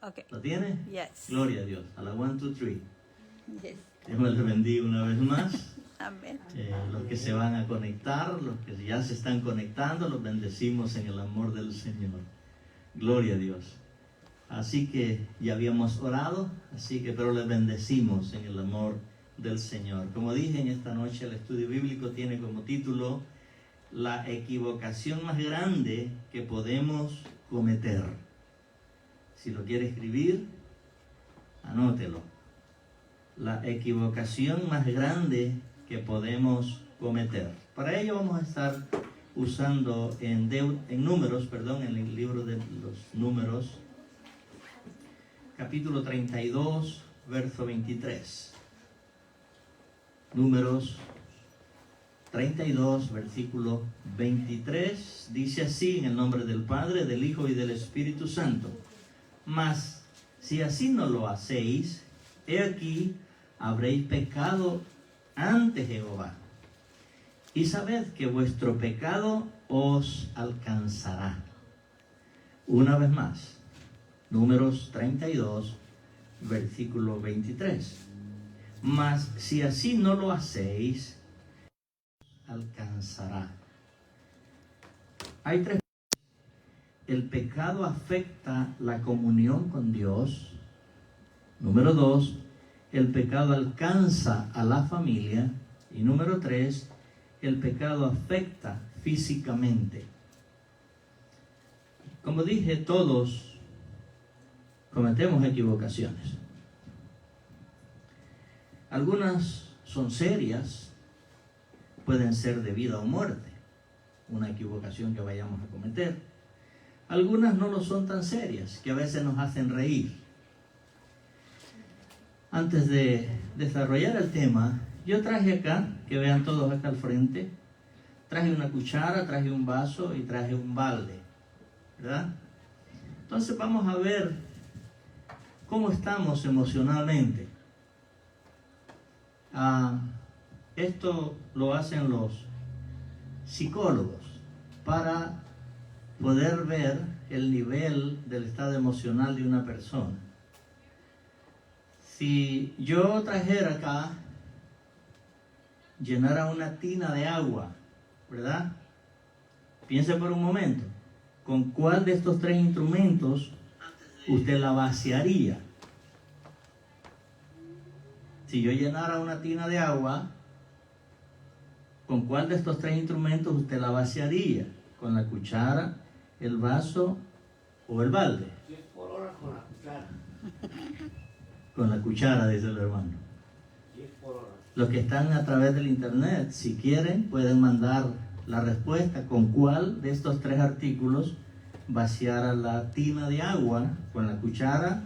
Okay. ¿Lo tiene? Yes. Gloria a Dios. A la 1, 2, 3. Yes. Dios me les bendiga una vez más. Amén. Los que se van a conectar, los que ya se están conectando, los bendecimos en el amor del Señor. Gloria a Dios. Así que ya habíamos orado, pero les bendecimos en el amor del Señor. Como dije en esta noche, el estudio bíblico tiene como título la equivocación más grande que podemos cometer. Si lo quiere escribir, anótelo. La equivocación más grande que podemos cometer. Para ello vamos a estar usando en Números, en el libro de los Números, capítulo 32, verso 23. Números 32, versículo 23, dice así: en el nombre del Padre, del Hijo y del Espíritu Santo. Mas si así no lo hacéis, he aquí, habréis pecado ante Jehová. Y sabed que vuestro pecado os alcanzará. Una vez más, Números 32, versículo 23. Mas si así no lo hacéis, alcanzará. Hay tres. El pecado afecta la comunión con Dios. Número 2, el pecado alcanza a la familia. Y número 3, el pecado afecta físicamente. Como dije, todos cometemos equivocaciones. Algunas son serias, pueden ser de vida o muerte, una equivocación que vayamos a cometer. Algunas no lo son tan serias, que a veces nos hacen reír. Antes de desarrollar el tema, yo traje acá, que vean todos acá al frente, traje una cuchara, traje un vaso y traje un balde, ¿verdad? Entonces vamos a ver cómo estamos emocionalmente. Esto lo hacen los psicólogos para poder ver el nivel del estado emocional de una persona. Si yo trajera acá, llenara una tina de agua, ¿verdad? Piense por un momento, ¿con cuál de estos tres instrumentos usted la vaciaría? Si yo llenara una tina de agua, ¿con cuál de estos tres instrumentos usted la vaciaría? ¿Con la cuchara, el vaso o el balde? 10 por hora con la cuchara. Con la cuchara, dice el hermano. 10 por hora. Los que están a través del internet, si quieren, pueden mandar la respuesta con cuál de estos tres artículos vaciar la tina de agua, con la cuchara,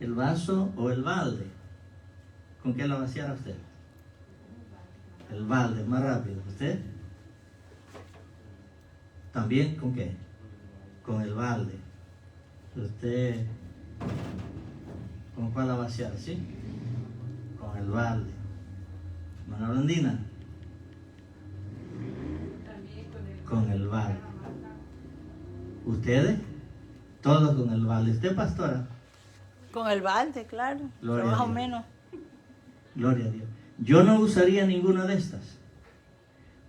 el vaso o el balde. ¿Con qué la vaciara usted? El balde, más rápido. ¿Usted? ¿También con qué? Con el balde. ¿Usted con cuál la vaciara? ¿Sí? Con el balde. ¿Hermana Blandina? Con el balde. ¿Ustedes? Todos con el balde. ¿Usted, pastora? Con el balde, claro. Gloria Más a o Dios. menos. Gloria a Dios. Yo no usaría ninguna de estas,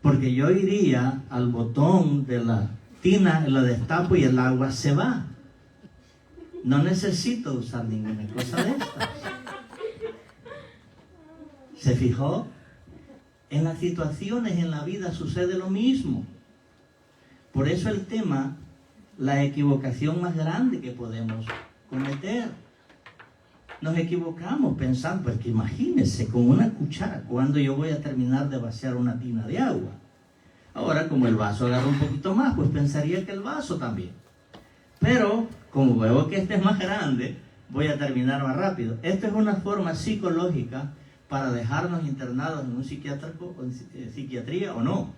porque yo iría al botón de la tina, la destapo y el agua se va. No necesito usar ninguna cosa de estas. ¿Se fijó? En las situaciones en la vida sucede lo mismo. Por eso el tema, la equivocación más grande que podemos cometer. Nos equivocamos pensando, pues que imagínense, con una cuchara, ¿cuándo yo voy a terminar de vaciar una tina de agua? Ahora, como el vaso agarra un poquito más, pues pensaría que el vaso también. Pero, como veo que este es más grande, voy a terminar más rápido. Esta es una forma psicológica para dejarnos internados en un psiquiátrico, psiquiatría o no.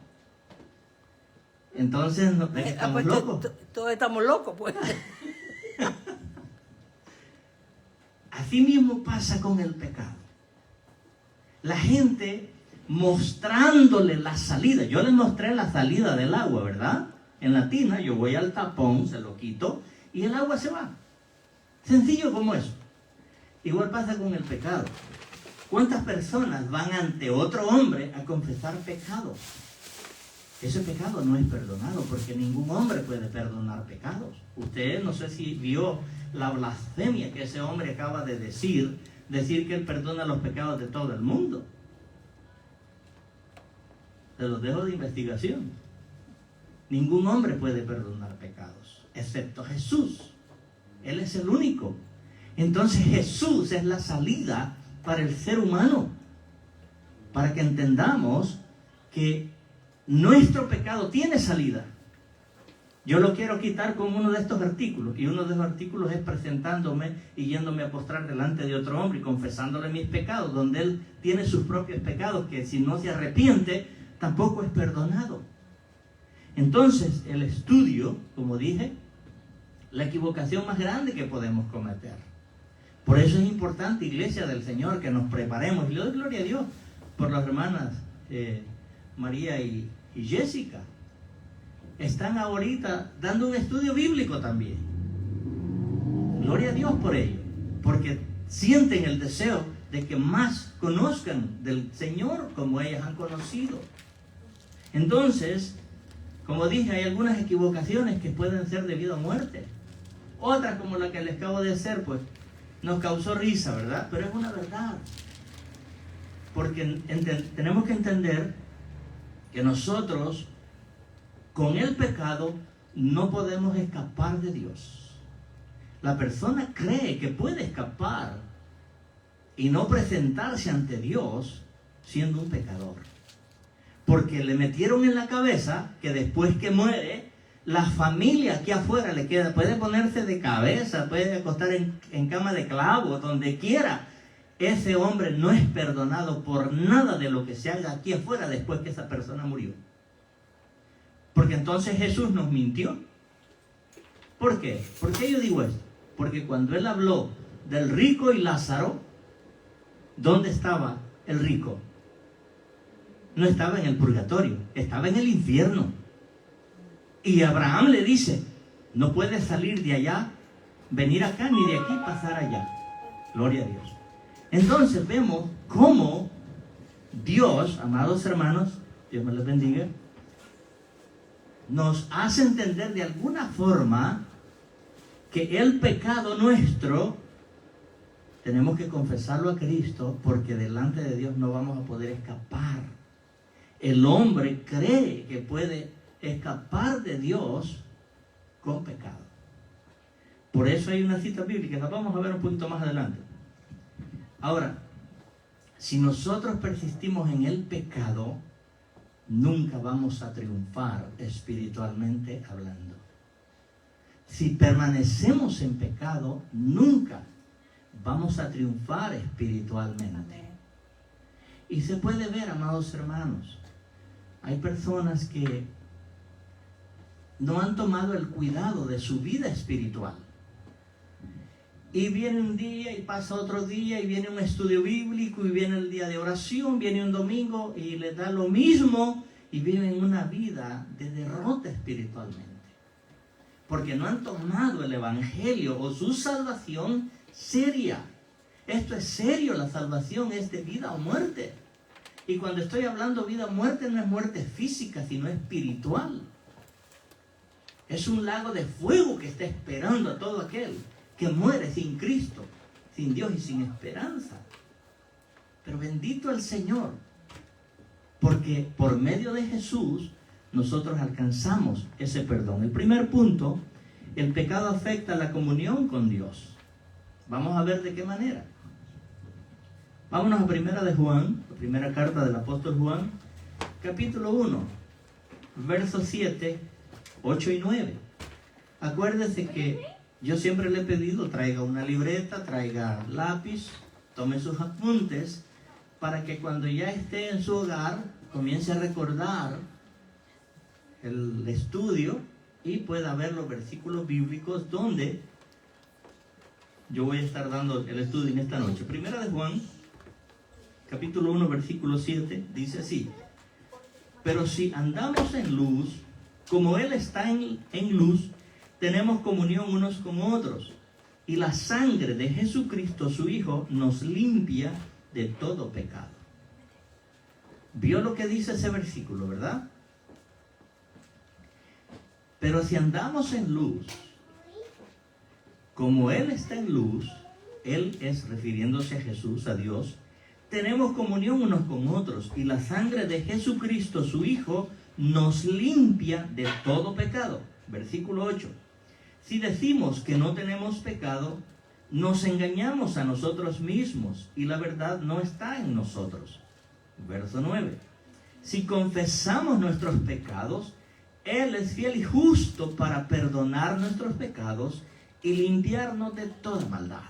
Entonces, ¿no? ¿Estamos Pues locos? todos estamos locos, pues. Así mismo pasa con el pecado. La gente mostrándole la salida. Yo les mostré la salida del agua, ¿verdad? En la tina yo voy al tapón, se lo quito y el agua se va. Sencillo como eso. Igual pasa con el pecado. ¿Cuántas personas van ante otro hombre a confesar pecados? Ese pecado no es perdonado porque ningún hombre puede perdonar pecados. Usted no sé si vio la blasfemia que ese hombre acaba de decir que él perdona los pecados de todo el mundo. Se los dejo de investigación. Ningún hombre puede perdonar pecados, excepto Jesús. Él es el único. Entonces Jesús es la salida para el ser humano, para que entendamos que nuestro pecado tiene salida. Yo lo quiero quitar con uno de estos artículos, y uno de los artículos es presentándome y yéndome a postrar delante de otro hombre y confesándole mis pecados, donde él tiene sus propios pecados, que si no se arrepiente, tampoco es perdonado. Entonces, el estudio, como dije, la equivocación más grande que podemos cometer. Por eso es importante, Iglesia del Señor, que nos preparemos. Y le doy gloria a Dios por las hermanas María y Jessica. Están ahorita dando un estudio bíblico también. Gloria a Dios por ello, porque sienten el deseo de que más conozcan del Señor como ellas han conocido. Entonces, como dije, hay algunas equivocaciones que pueden ser debido a muerte. Otras, como la que les acabo de hacer, pues nos causó risa, ¿verdad? Pero es una verdad. Porque tenemos que entender que nosotros, con el pecado, no podemos escapar de Dios. La persona cree que puede escapar y no presentarse ante Dios siendo un pecador. Porque le metieron en la cabeza que después que muere, la familia aquí afuera le queda, puede ponerse de cabeza, puede acostar en cama de clavo, donde quiera. Ese hombre no es perdonado por nada de lo que se haga aquí afuera después que esa persona murió. Porque entonces Jesús nos mintió. ¿Por qué? ¿Por qué yo digo esto? Porque cuando él habló del rico y Lázaro, ¿dónde estaba el rico? No estaba en el purgatorio, estaba en el infierno. Y Abraham le dice, no puedes salir de allá, venir acá, ni de aquí pasar allá. Gloria a Dios. Entonces vemos cómo Dios, amados hermanos, Dios me los bendiga, nos hace entender de alguna forma que el pecado nuestro tenemos que confesarlo a Cristo, porque delante de Dios no vamos a poder escapar. El hombre cree que puede escapar de Dios con pecado. Por eso hay una cita bíblica, la vamos a ver un poquito más adelante. Ahora, si nosotros persistimos en el pecado, nunca vamos a triunfar espiritualmente hablando. Si permanecemos en pecado, nunca vamos a triunfar espiritualmente. Y se puede ver, amados hermanos, hay personas que no han tomado el cuidado de su vida espiritual. Y viene un día y pasa otro día y viene un estudio bíblico y viene el día de oración, viene un domingo y les da lo mismo y viven una vida de derrota espiritualmente. Porque no han tomado el evangelio o su salvación seria. Esto es serio, la salvación es de vida o muerte. Y cuando estoy hablando vida o muerte, no es muerte física, sino espiritual. Es un lago de fuego que está esperando a todo aquel que muere sin Cristo, sin Dios y sin esperanza. Pero bendito el Señor, porque por medio de Jesús nosotros alcanzamos ese perdón. El primer punto, el pecado afecta la comunión con Dios. Vamos a ver de qué manera. Vámonos a primera de Juan, la primera carta del apóstol Juan, capítulo 1, versos 7, 8 y 9. Acuérdese que yo siempre le he pedido, traiga una libreta, traiga lápiz, tome sus apuntes, para que cuando ya esté en su hogar, comience a recordar el estudio y pueda ver los versículos bíblicos donde yo voy a estar dando el estudio en esta noche. Primera de Juan, capítulo 1, versículo 7, dice así: pero si andamos en luz, como Él está en luz, tenemos comunión unos con otros, Y la sangre de Jesucristo, su Hijo, nos limpia de todo pecado. ¿Vio lo que dice ese versículo, verdad? Pero si andamos en luz, como Él está en luz, Él es refiriéndose a Jesús, a Dios, tenemos comunión unos con otros, y la sangre de Jesucristo, su Hijo, nos limpia de todo pecado. Versículo 8. Si decimos que no tenemos pecado, nos engañamos a nosotros mismos, y la verdad no está en nosotros. Verso 9. Si confesamos nuestros pecados, Él es fiel y justo para perdonar nuestros pecados y limpiarnos de toda maldad.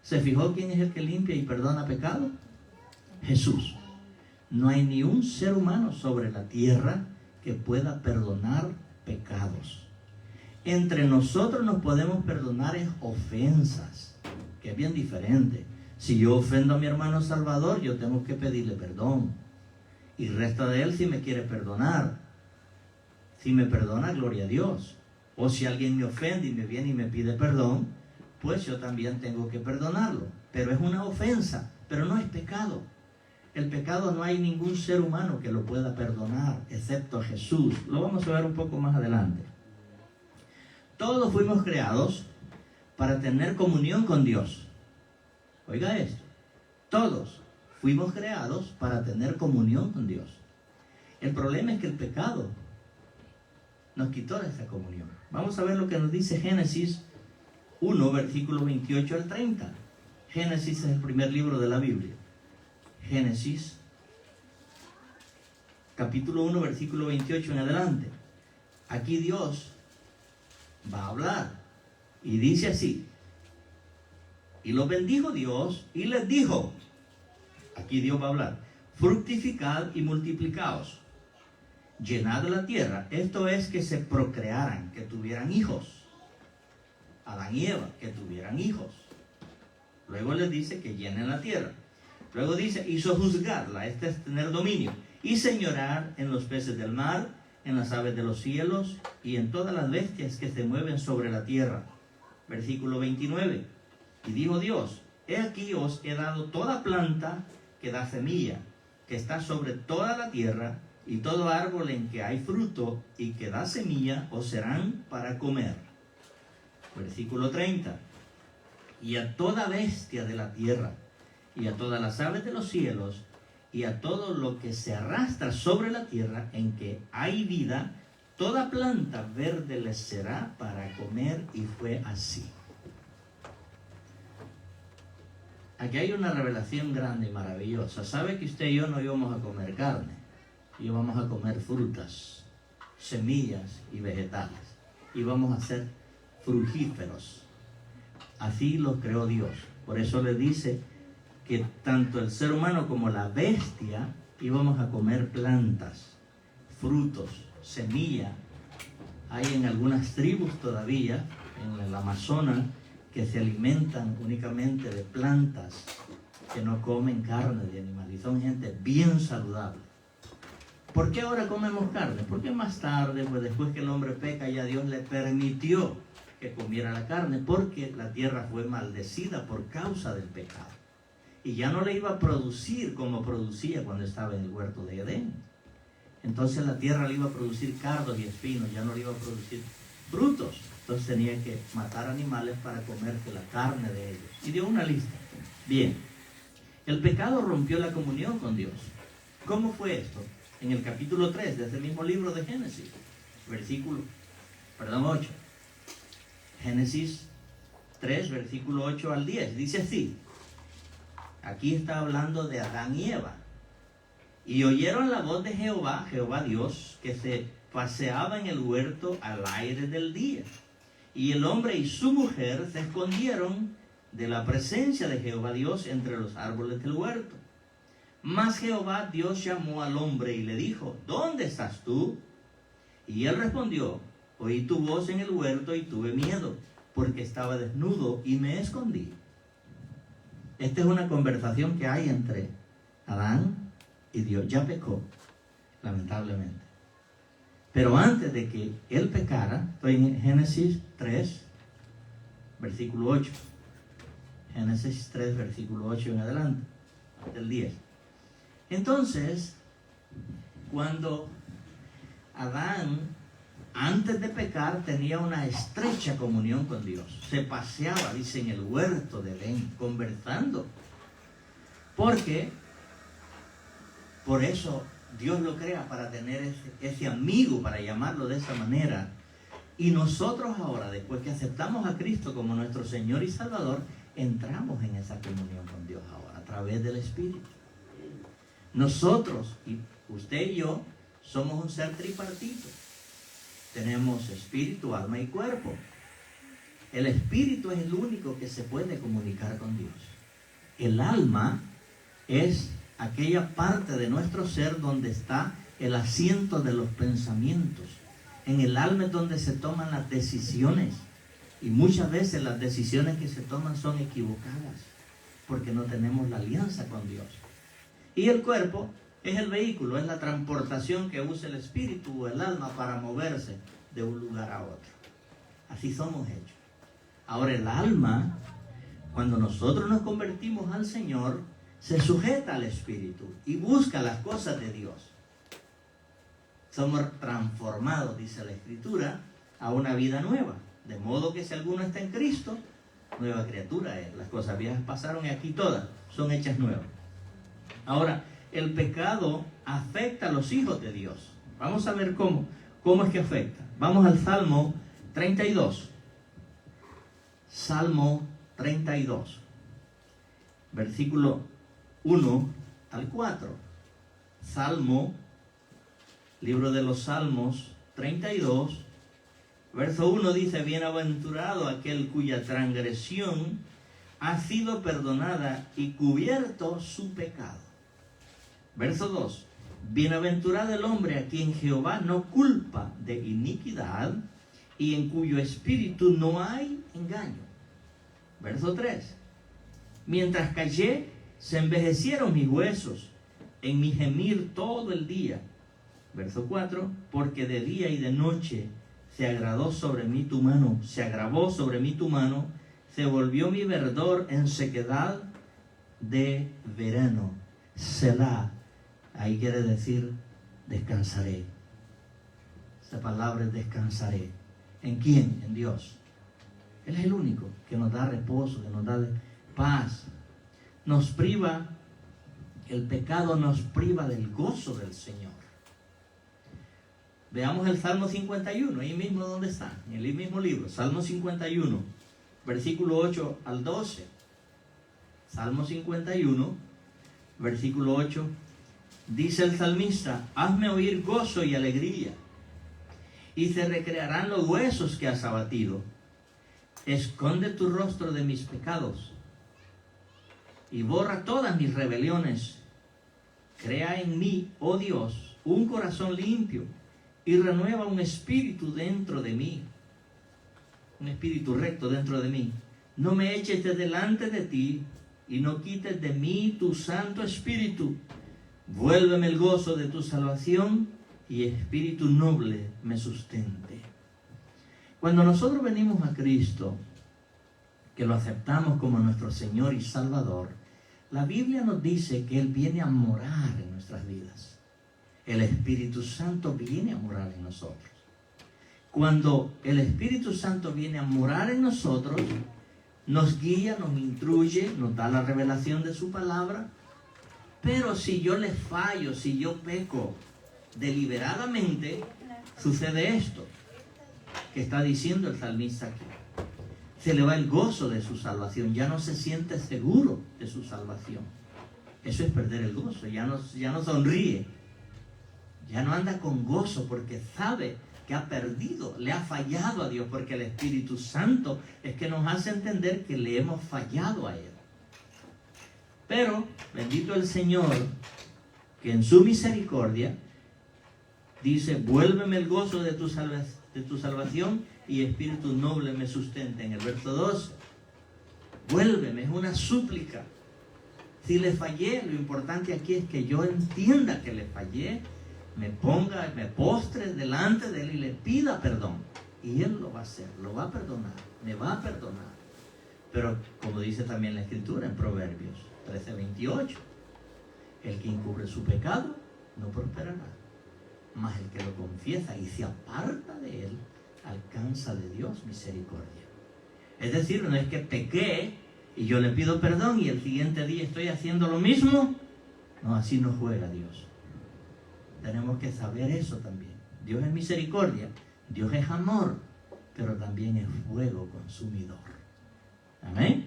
¿Se fijó quién es el que limpia y perdona pecado? Jesús. No hay ni un ser humano sobre la tierra que pueda perdonar pecados. Entre nosotros nos podemos perdonar en ofensas, que es bien diferente. Si yo ofendo a mi hermano Salvador, yo tengo que pedirle perdón. Y resta de él si me quiere perdonar. Si me perdona, gloria a Dios. O si alguien me ofende y me viene y me pide perdón, pues yo también tengo que perdonarlo. Pero es una ofensa, pero no es pecado. El pecado no hay ningún ser humano que lo pueda perdonar, excepto Jesús. Lo vamos a ver un poco más adelante. Todos fuimos creados para tener comunión con Dios. Oiga esto. Todos fuimos creados para tener comunión con Dios. El problema es que el pecado nos quitó esa comunión. Vamos a ver lo que nos dice Génesis 1, versículo 28 al 30. Génesis es el primer libro de la Biblia. Génesis, capítulo 1, versículo 28 en adelante. Aquí Dios va a hablar y dice así: y los bendijo Dios y les dijo, aquí Dios va a hablar, fructificad y multiplicaos, llenad la tierra. Esto es que se procrearan, que tuvieran hijos. Adán y Eva, que tuvieran hijos. Luego les dice que llenen la tierra. Luego dice, y sojuzgarla, este es tener dominio, y señorar en los peces del mar, en las aves de los cielos, y en todas las bestias que se mueven sobre la tierra. Versículo 29. Y dijo Dios, he aquí os he dado toda planta que da semilla, que está sobre toda la tierra, y todo árbol en que hay fruto y que da semilla os serán para comer. Versículo 30. Y a toda bestia de la tierra, y a todas las aves de los cielos, y a todo lo que se arrastra sobre la tierra en que hay vida, toda planta verde les será para comer. Y fue así. Aquí hay una revelación grande y maravillosa. ¿Sabe que usted y yo no íbamos a comer carne? Íbamos a comer frutas, semillas y vegetales. Íbamos a ser frugíferos. Así los creó Dios. Por eso le dice que tanto el ser humano como la bestia íbamos a comer plantas, frutos, semilla. Hay en algunas tribus todavía, en el Amazonas, que se alimentan únicamente de plantas, que no comen carne de animal, y son gente bien saludable. ¿Por qué ahora comemos carne? Porque más tarde, pues después que el hombre peca, ya Dios le permitió que comiera la carne, porque la tierra fue maldecida por causa del pecado. Y ya no le iba a producir como producía cuando estaba en el huerto de Edén. Entonces la tierra le iba a producir cardos y espinos, ya no le iba a producir frutos. Entonces tenía que matar animales para comerse la carne de ellos. Y dio una lista. Bien, el pecado rompió la comunión con Dios. ¿Cómo fue esto? En el capítulo 3 de ese mismo libro de Génesis, 8. Génesis 3, versículo 8 al 10. Dice así. Aquí está hablando de Adán y Eva. Y oyeron la voz de Jehová, Jehová Dios, que se paseaba en el huerto al aire del día. Y el hombre y su mujer se escondieron de la presencia de Jehová Dios entre los árboles del huerto. Mas Jehová Dios llamó al hombre y le dijo, ¿dónde estás tú? Y él respondió, oí tu voz en el huerto y tuve miedo, porque estaba desnudo y me escondí. Esta es una conversación que hay entre Adán y Dios. Ya pecó, lamentablemente. Pero antes de que él pecara, estoy en Génesis 3, versículo 8. Génesis 3, versículo 8 en adelante, hasta el 10. Entonces, cuando Adán, antes de pecar, tenía una estrecha comunión con Dios. Se paseaba, dice, en el huerto de Edén, conversando. Porque, por eso, Dios lo crea para tener ese amigo, para llamarlo de esa manera. Y nosotros ahora, después que aceptamos a Cristo como nuestro Señor y Salvador, entramos en esa comunión con Dios ahora, a través del Espíritu. Nosotros, y usted y yo, somos un ser tripartito. Tenemos espíritu, alma y cuerpo. El espíritu es el único que se puede comunicar con Dios. El alma es aquella parte de nuestro ser donde está el asiento de los pensamientos. En el alma es donde se toman las decisiones. Y muchas veces las decisiones que se toman son equivocadas, porque no tenemos la alianza con Dios. Y el cuerpo es el vehículo, es la transportación que usa el espíritu o el alma para moverse de un lugar a otro. Así somos hechos. Ahora el alma, cuando nosotros nos convertimos al Señor, se sujeta al espíritu y busca las cosas de Dios. Somos transformados, dice la Escritura, a una vida nueva. De modo que si alguno está en Cristo, nueva criatura es. Las cosas viejas pasaron y aquí todas son hechas nuevas. Ahora, el pecado afecta a los hijos de Dios. Vamos a ver cómo es que afecta. Vamos al Salmo 32. Salmo 32. Versículo 1 al 4. Salmo, libro de los Salmos 32. Verso 1 dice: bienaventurado aquel cuya transgresión ha sido perdonada y cubierto su pecado. Verso 2. Bienaventurado el hombre a quien Jehová no culpa de iniquidad y en cuyo espíritu no hay engaño. Verso 3. Mientras callé, se envejecieron mis huesos en mi gemir todo el día. Verso 4. Porque de día y de noche se agravó sobre mí tu mano, se volvió mi verdor en sequedad de verano. Selah. Ahí quiere decir descansaré. Esta palabra es descansaré. ¿En quién? En Dios. Él es el único que nos da reposo, que nos da paz. El pecado nos priva del gozo del Señor. Veamos el Salmo 51, ahí mismo donde está, en el mismo libro. Salmo 51, versículo 8 al 12. Salmo 51, versículo 8. Dice el salmista: hazme oír gozo y alegría, y se recrearán los huesos que has abatido. Esconde tu rostro de mis pecados, y borra todas mis rebeliones. Crea en mí, oh Dios, un corazón limpio, y renueva un espíritu dentro de mí. Un espíritu recto dentro de mí. No me eches de delante de ti, y no quites de mí tu santo espíritu. Vuélveme el gozo de tu salvación, y espíritu noble me sustente. Cuando nosotros venimos a Cristo, que lo aceptamos como nuestro Señor y Salvador, la Biblia nos dice que Él viene a morar en nuestras vidas. El Espíritu Santo viene a morar en nosotros. Cuando el Espíritu Santo viene a morar en nosotros, nos guía, nos instruye, nos da la revelación de su palabra. Pero si yo le fallo, si yo peco deliberadamente, sucede esto que está diciendo el salmista aquí. Se le va el gozo de su salvación, ya no se siente seguro de su salvación. Eso es perder el gozo, ya no sonríe, ya no anda con gozo porque sabe que ha perdido, le ha fallado a Dios, porque el Espíritu Santo es que nos hace entender que le hemos fallado a Él. Pero, bendito el Señor, que en su misericordia dice: vuélveme el gozo de tu salvación y espíritu noble me sustenta. En el verso 12, vuélveme, es una súplica. Si le fallé, lo importante aquí es que yo entienda que le fallé, me postre delante de Él y le pida perdón. Y Él lo va a hacer, lo va a perdonar, me va a perdonar. Pero como dice también la Escritura en Proverbios 13:28, el que encubre su pecado no prosperará, mas el que lo confiesa y se aparta de él alcanza de Dios misericordia. Es decir, no es que pequé y yo le pido perdón y el siguiente día estoy haciendo lo mismo. No, así no juega Dios. Tenemos que saber eso también. Dios es misericordia, Dios es amor, pero también es fuego consumidor. Amén.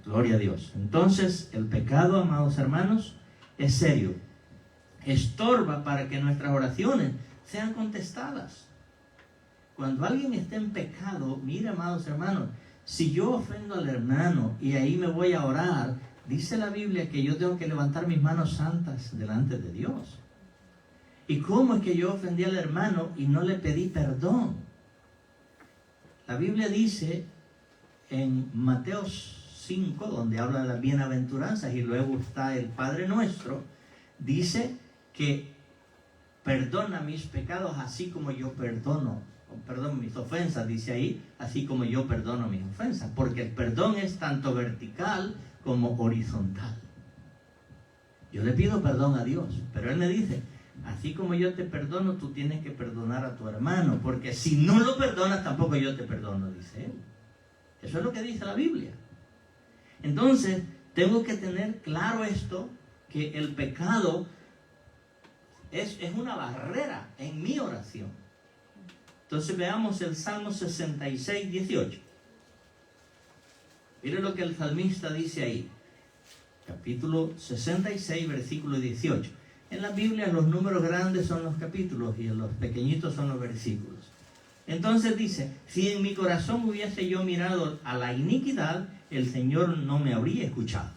Gloria a Dios. Entonces, el pecado, amados hermanos, es serio. Estorba para que nuestras oraciones sean contestadas. Cuando alguien está en pecado, mire, amados hermanos, si yo ofendo al hermano y ahí me voy a orar, dice la Biblia que yo tengo que levantar mis manos santas delante de Dios. ¿Y cómo es que yo ofendí al hermano y no le pedí perdón? La Biblia dice en Mateo 5, donde habla de las bienaventuranzas y luego está el Padre Nuestro, dice que perdona mis pecados así como yo perdono, mis ofensas, dice ahí, así como yo perdono mis ofensas, porque el perdón es tanto vertical como horizontal. Yo le pido perdón a Dios, pero Él me dice, así como yo te perdono, tú tienes que perdonar a tu hermano, porque si no lo perdonas, tampoco yo te perdono, dice Él. Eso es lo que dice la Biblia. Entonces, tengo que tener claro esto, que el pecado es una barrera en mi oración. Entonces veamos el Salmo 66, 18. Mire lo que el salmista dice ahí. Capítulo 66, versículo 18. En la Biblia los números grandes son los capítulos y los pequeñitos son los versículos. Entonces dice, si en mi corazón hubiese yo mirado a la iniquidad, el Señor no me habría escuchado.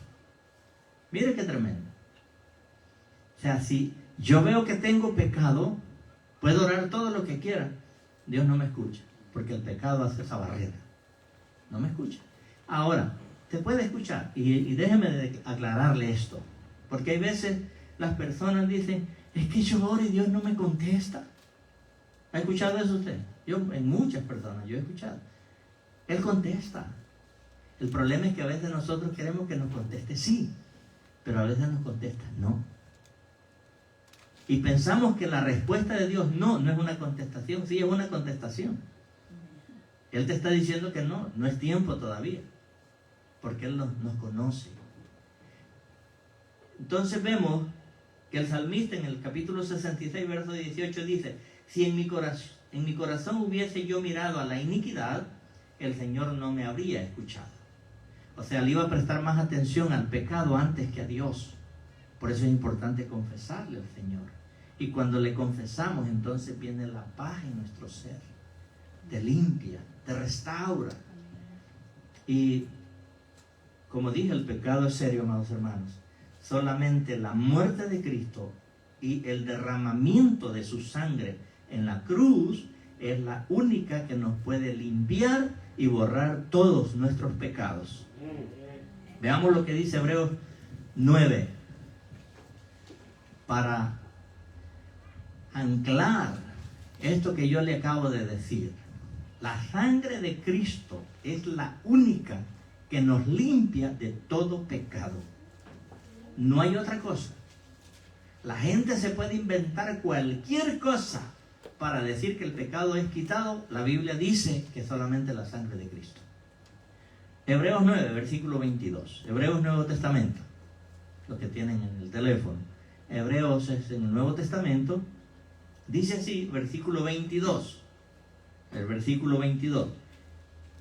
Mire qué tremendo. O sea, si yo veo que tengo pecado, puedo orar todo lo que quiera, Dios no me escucha, porque el pecado hace esa barrera. No me escucha. Ahora, te puede escuchar, y déjeme aclararle esto, porque hay veces las personas dicen, es que yo oro y Dios no me contesta. ¿Ha escuchado eso usted? Yo, en muchas personas, yo he escuchado. Él contesta. El problema es que a veces nosotros queremos que nos conteste sí, pero a veces nos contesta no. Y pensamos que la respuesta de Dios no es una contestación. Sí, es una contestación. Él te está diciendo que no es tiempo todavía, porque Él nos conoce. Entonces vemos que el salmista en el capítulo 66, verso 18 dice, si en mi corazón hubiese yo mirado a la iniquidad, el Señor no me habría escuchado. O sea, le iba a prestar más atención al pecado antes que a Dios. Por eso es importante confesarle al Señor. Y cuando le confesamos, entonces viene la paz en nuestro ser. Te limpia, te restaura. Y como dije, el pecado es serio, amados hermanos. Solamente la muerte de Cristo y el derramamiento de su sangre en la cruz es la única que nos puede limpiar y borrar todos nuestros pecados. Veamos lo que dice Hebreos 9. Para anclar esto que yo le acabo de decir, la sangre de Cristo es la única que nos limpia de todo pecado. No hay otra cosa. La gente se puede inventar cualquier cosa para decir que el pecado es quitado. La Biblia dice que solamente la sangre de Cristo. Hebreos 9, versículo 22. Hebreos Nuevo Testamento. Lo que tienen en el teléfono. Hebreos es en el Nuevo Testamento. Dice así, versículo 22. El versículo 22.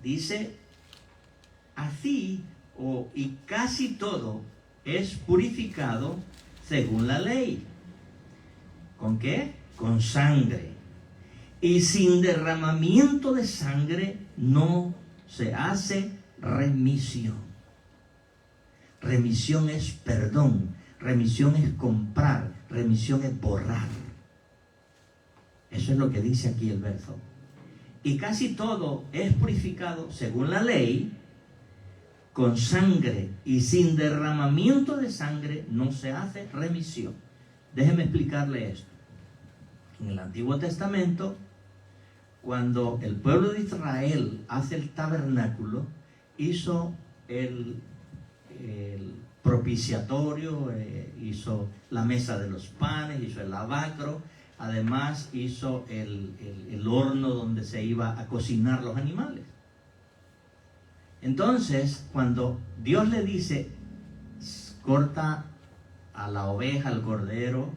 Dice, así y casi todo es purificado según la ley. ¿Con qué? Con sangre. Y sin derramamiento de sangre no se hace remisión. Remisión es perdón. Remisión es comprar. Remisión es borrar. Eso es lo que dice aquí el verso. Y casi todo es purificado según la ley, con sangre, y sin derramamiento de sangre no se hace remisión. Déjeme explicarle esto. En el Antiguo Testamento, cuando el pueblo de Israel hace el tabernáculo, hizo el propiciatorio, hizo la mesa de los panes, hizo el lavacro, además hizo el horno donde se iba a cocinar los animales. Entonces, cuando Dios le dice, corta a la oveja, al cordero,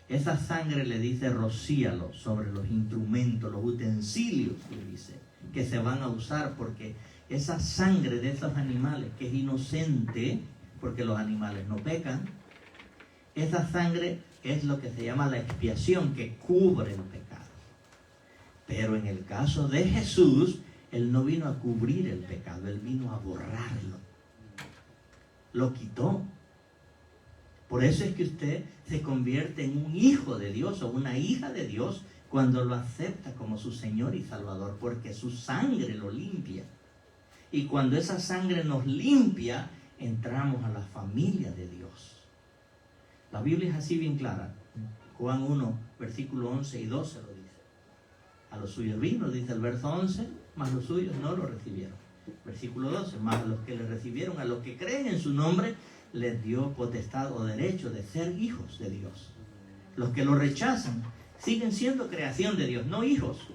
esa sangre le dice, rocíalo sobre los instrumentos, los utensilios, le dice, que se van a usar, porque esa sangre de esos animales, que es inocente, porque los animales no pecan, esa sangre es lo que se llama la expiación, que cubre el pecado. Pero en el caso de Jesús, Él no vino a cubrir el pecado, Él vino a borrarlo. Lo quitó. Por eso es que usted se convierte en un hijo de Dios o una hija de Dios cuando lo acepta como su Señor y Salvador, porque su sangre lo limpia. Y cuando esa sangre nos limpia, entramos a la familia de Dios. La Biblia es así bien clara. Juan 1, versículo 11 y 12 lo dice. A los suyos vino, dice el verso 11, mas los suyos no lo recibieron. Versículo 12, mas a los que le recibieron, a los que creen en su nombre, les dio potestad o derecho de ser hijos de Dios. Los que lo rechazan siguen siendo creación de Dios, no hijos.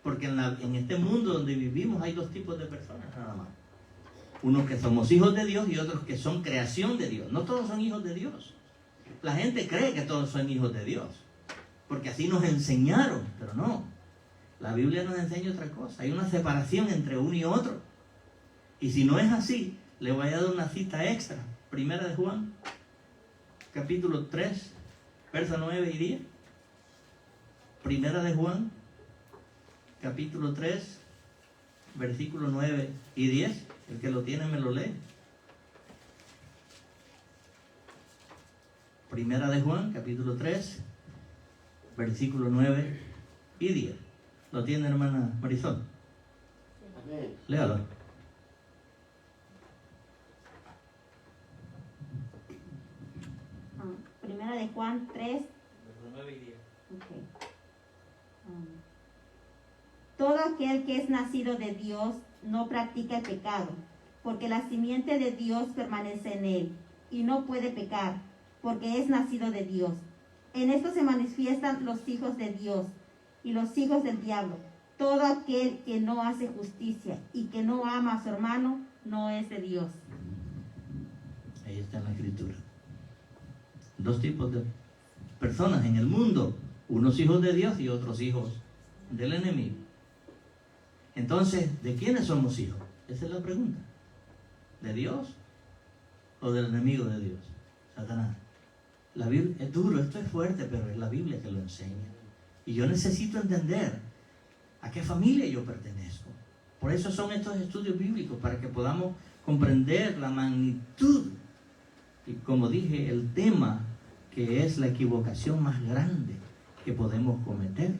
Porque en este mundo donde vivimos hay dos tipos de personas nada más. Unos que somos hijos de Dios y otros que son creación de Dios. No todos son hijos de Dios. La gente cree que todos son hijos de Dios, porque así nos enseñaron, pero no. La Biblia nos enseña otra cosa. Hay una separación entre uno y otro. Y si no es así, le voy a dar una cita extra. Primera de Juan, capítulo 3, versos 9 y 10. Primera de Juan, capítulo 3, versículo 9 y 10. El que lo tiene me lo lee. Primera de Juan, capítulo 3, versículo 9 y 10. ¿Lo tiene, hermana Marisol? Amén. Léalo. Primera de Juan 3. Verso 9 y 10. Okay. Todo aquel que es nacido de Dios no practica el pecado, porque la simiente de Dios permanece en él, y no puede pecar, porque es nacido de Dios. En esto se manifiestan los hijos de Dios y los hijos del diablo. Todo aquel que no hace justicia y que no ama a su hermano no es de Dios. Ahí está en la escritura. Dos tipos de personas en el mundo, unos hijos de Dios y otros hijos del enemigo. Entonces, ¿de quiénes somos hijos? Esa es la pregunta. ¿De Dios o del enemigo de Dios? Satanás. La Biblia es duro, esto es fuerte, pero es la Biblia que lo enseña. Y yo necesito entender a qué familia yo pertenezco. Por eso son estos estudios bíblicos, para que podamos comprender la magnitud y, como dije, el tema, que es la equivocación más grande que podemos cometer.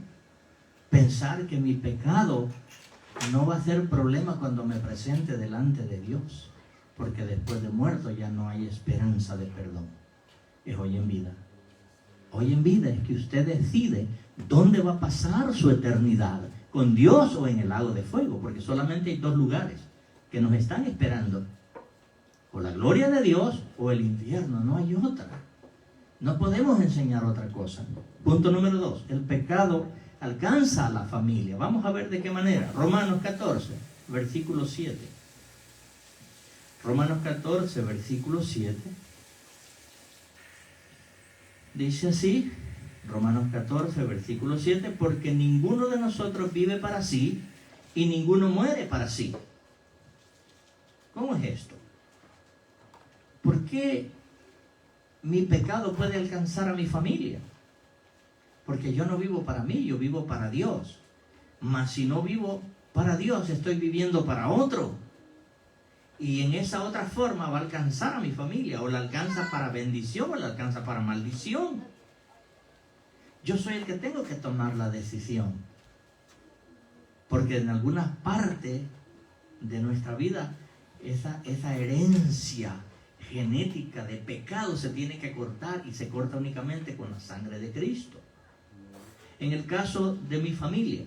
Pensar que mi pecado no va a ser problema cuando me presente delante de Dios, porque después de muerto ya no hay esperanza de perdón. Es hoy en vida. Hoy en vida es que usted decide dónde va a pasar su eternidad, con Dios o en el lago de fuego, porque solamente hay dos lugares que nos están esperando: o la gloria de Dios o el infierno, no hay otra. No podemos enseñar otra cosa. Punto número 2, el pecado alcanza a la familia. Vamos a ver de qué manera. Romanos 14, versículo 7. Romanos 14, versículo 7. Dice así, Romanos 14, versículo 7, porque ninguno de nosotros vive para sí y ninguno muere para sí. ¿Cómo es esto? ¿Por qué mi pecado puede alcanzar a mi familia? Porque yo no vivo para mí, yo vivo para Dios. Mas si no vivo para Dios, estoy viviendo para otro. Y en esa otra forma va a alcanzar a mi familia, o la alcanza para bendición, o la alcanza para maldición. Yo soy el que tengo que tomar la decisión. Porque en algunas partes de nuestra vida, esa herencia genética de pecado se tiene que cortar, y se corta únicamente con la sangre de Cristo. En el caso de mi familia,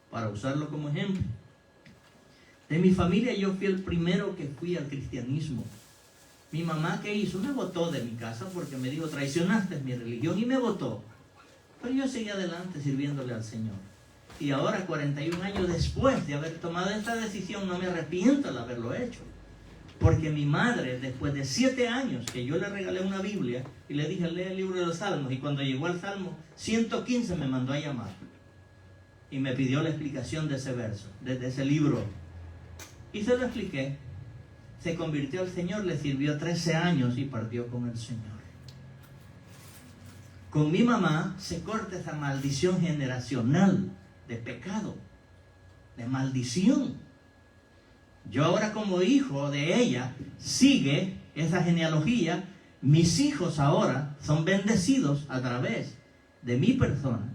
para usarlo como ejemplo, De mi familia yo fui el primero que fui al cristianismo. Mi mamá, ¿qué hizo? Me botó de mi casa porque me dijo, traicionaste mi religión, y me botó. Pero yo seguí adelante sirviéndole al Señor. Y ahora, 41 años después de haber tomado esta decisión, no me arrepiento de haberlo hecho. Porque mi madre, después de 7 años que yo le regalé una Biblia y le dije, lee el libro de los Salmos, y cuando llegó al Salmo 115 me mandó a llamar y me pidió la explicación de ese verso, de ese libro. Y se lo expliqué. Se convirtió al Señor, le sirvió 13 años y partió con el Señor. Con mi mamá se corta esa maldición generacional de pecado, de maldición. Yo ahora, como hijo de ella, sigue esa genealogía. Mis hijos ahora son bendecidos a través de mi persona.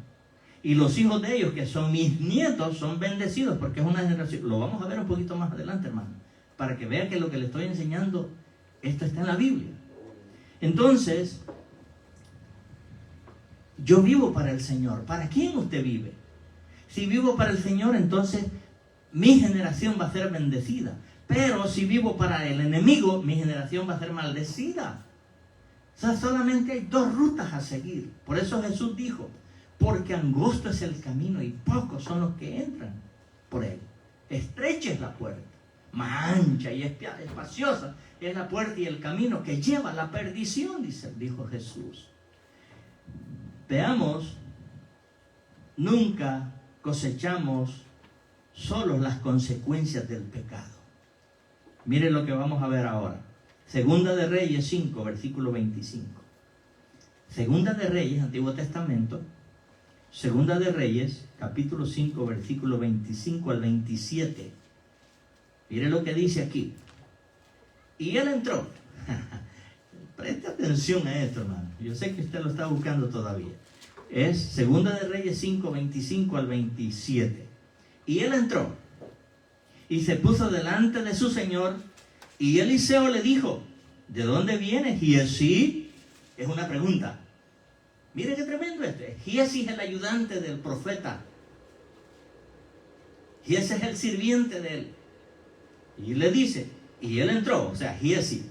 Y los hijos de ellos, que son mis nietos, son bendecidos porque es una generación. Lo vamos a ver un poquito más adelante, hermano, para que vean que lo que le estoy enseñando, esto está en la Biblia. Entonces, yo vivo para el Señor. ¿Para quién usted vive? Si vivo para el Señor, entonces mi generación va a ser bendecida. Pero si vivo para el enemigo, mi generación va a ser maldecida. O sea, solamente hay 2 rutas a seguir. Por eso Jesús dijo, porque angosto es el camino y pocos son los que entran por él. Estrecha es la puerta, ancha y espaciosa es la puerta y el camino que lleva a la perdición, dijo Jesús. Veamos, nunca cosechamos solos las consecuencias del pecado. Mire lo que vamos a ver ahora. Segunda de Reyes 5, versículo 25. Segunda de Reyes, Antiguo Testamento. Segunda de Reyes, capítulo 5, versículo 25 al 27. Mire lo que dice aquí. Y él entró. Preste atención a esto, hermano. Yo sé que usted lo está buscando todavía. Es Segunda de Reyes 5, 25 al 27. Y él entró y se puso delante de su señor, y Eliseo le dijo, ¿de dónde vienes, Giesi? Es una pregunta. Mire qué tremendo este. Giesi es el ayudante del profeta. Giesi es el sirviente de él. Y le dice, y él entró, o sea, Giesi,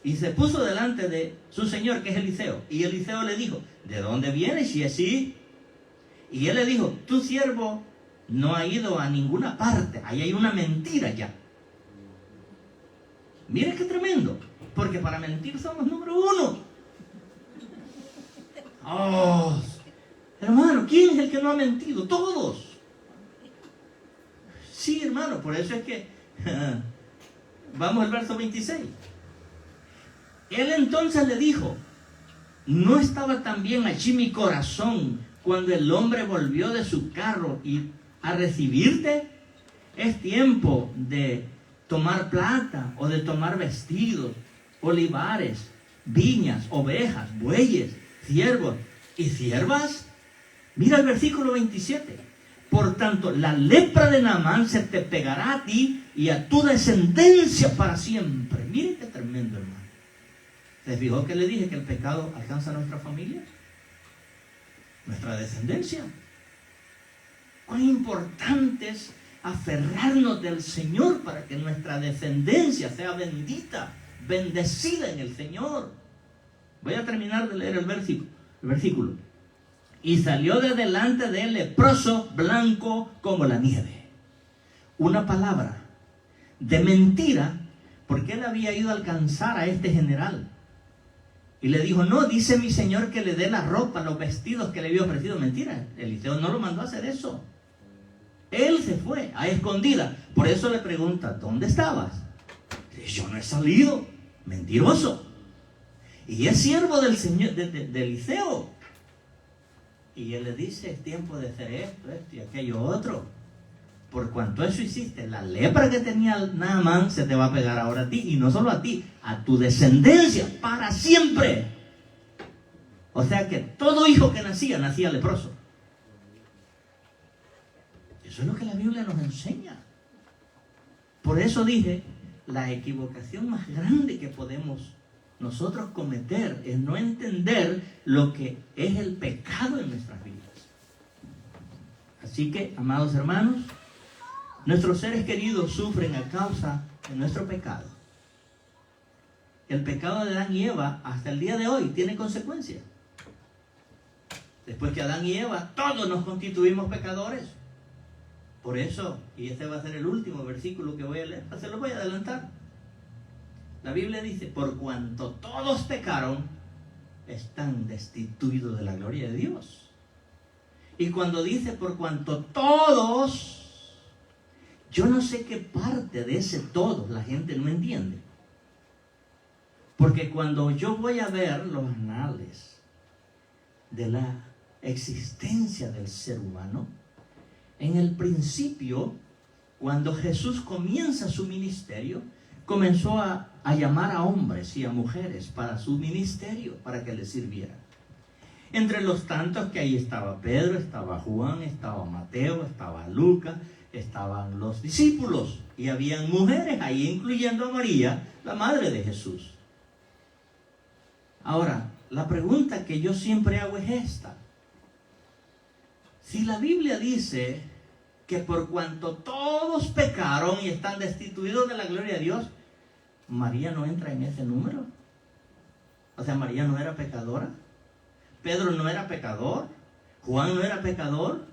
y se puso delante de su señor, que es Eliseo. Y Eliseo le dijo, ¿de dónde vienes, Giesi? Y él le dijo, tu siervo no ha ido a ninguna parte. Ahí hay una mentira ya. Mire qué tremendo. Porque para mentir somos número 1. Oh, hermano, ¿quién es el que no ha mentido? Todos. Sí, hermano, por eso es que vamos al verso 26. Él entonces le dijo, ¿no estaba también allí mi corazón cuando el hombre volvió de su carro y a recibirte? Es tiempo de tomar plata o de tomar vestidos, olivares, viñas, ovejas, bueyes, siervos y siervas. Mira el versículo 27. Por tanto, la lepra de Naamán se te pegará a ti y a tu descendencia para siempre. Mire qué tremendo, hermano. ¿Se fijó que le dije que el pecado alcanza a nuestra familia? Nuestra descendencia. Cuán importante es aferrarnos del Señor para que nuestra descendencia sea bendita, bendecida en el Señor. Voy a terminar de leer el versículo. Y salió de delante de él leproso, blanco como la nieve. Una palabra de mentira, porque él había ido a alcanzar a este general. Y le dijo, no, dice mi señor que le dé la ropa, los vestidos que le había ofrecido. Mentira, Eliseo no lo mandó a hacer eso. Él se fue a escondida. Por eso le pregunta, ¿dónde estabas? Yo no he salido. Mentiroso. Y es siervo del señor, de Eliseo. Y él le dice, es tiempo de hacer esto y aquello otro. Por cuanto eso hiciste, la lepra que tenía Naamán se te va a pegar ahora a ti. Y no solo a ti, a tu descendencia, para siempre. O sea que todo hijo que nacía leproso. Eso es lo que la Biblia nos enseña. Por eso dije, la equivocación más grande que podemos nosotros cometer es no entender lo que es el pecado en nuestras vidas. Así que, amados hermanos, Nuestros seres queridos sufren a causa de nuestro pecado. El pecado de Adán y Eva hasta el día de hoy tiene consecuencias. Después que Adán y Eva, todos nos constituimos pecadores. Por eso, y este va a ser el último versículo que voy a leer, se lo voy a adelantar. La Biblia dice, por cuanto todos pecaron, están destituidos de la gloria de Dios. Y cuando dice por cuanto todos, yo no sé qué parte de ese todos la gente no entiende. Porque cuando yo voy a ver los anales de la existencia del ser humano, en el principio, cuando Jesús comienza su ministerio, comenzó a llamar a hombres y a mujeres para su ministerio, para que les sirvieran. Entre los tantos que ahí estaba Pedro, estaba Juan, estaba Mateo, estaba Lucas, estaban los discípulos, y habían mujeres ahí, incluyendo a María, la madre de Jesús. Ahora, la pregunta que yo siempre hago es esta. Si la Biblia dice que por cuanto todos pecaron y están destituidos de la gloria de Dios, ¿María no entra en ese número? O sea, ¿María no era pecadora? ¿Pedro no era pecador? ¿Juan no era pecador?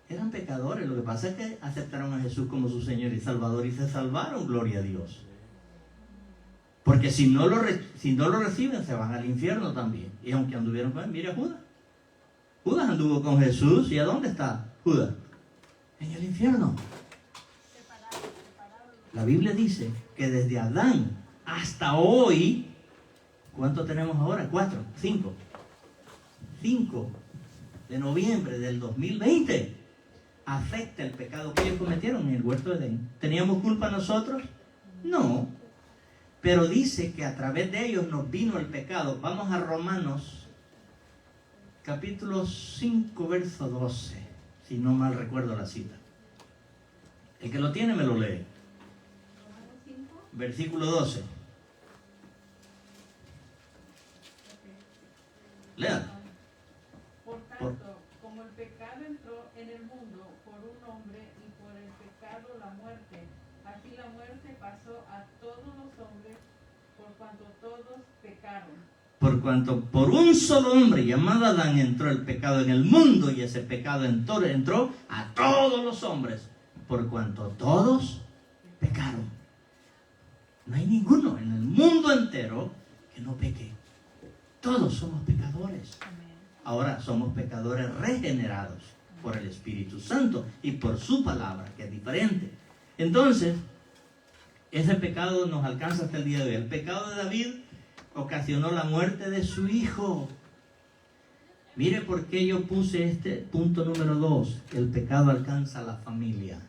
Eran pecadores. Lo que pasa es que aceptaron a Jesús como su Señor y Salvador y se salvaron, gloria a Dios. Porque si no lo reciben, se van al infierno también. Y aunque anduvieron con él, mire a Judas. Judas anduvo con Jesús. ¿Y a dónde está Judas? En el infierno. La Biblia dice que desde Adán hasta hoy, ¿cuánto tenemos ahora? 5 de noviembre del 2020, afecta el pecado que ellos cometieron en el huerto de Edén. ¿Teníamos culpa nosotros? No. Pero dice que a través de ellos nos vino el pecado. Vamos a Romanos, capítulo 5, verso 12, si no mal recuerdo la cita. El que lo tiene me lo lee. Versículo 12. Lea. Por tanto, como el pecado entró en el mundo por un hombre y por el pecado la muerte, así la muerte pasó a todos los hombres por cuanto todos pecaron. Por cuanto por un solo hombre llamado Adán entró el pecado en el mundo, y ese pecado entró a todos los hombres, por cuanto todos pecaron. No hay ninguno en el mundo entero que no peque. Todos somos pecadores. Ahora somos pecadores regenerados por el Espíritu Santo y por su palabra, que es diferente. Entonces, ese pecado nos alcanza hasta el día de hoy. El pecado de David ocasionó la muerte de su hijo. Mire por qué yo puse este punto número 2. El pecado alcanza a la familia.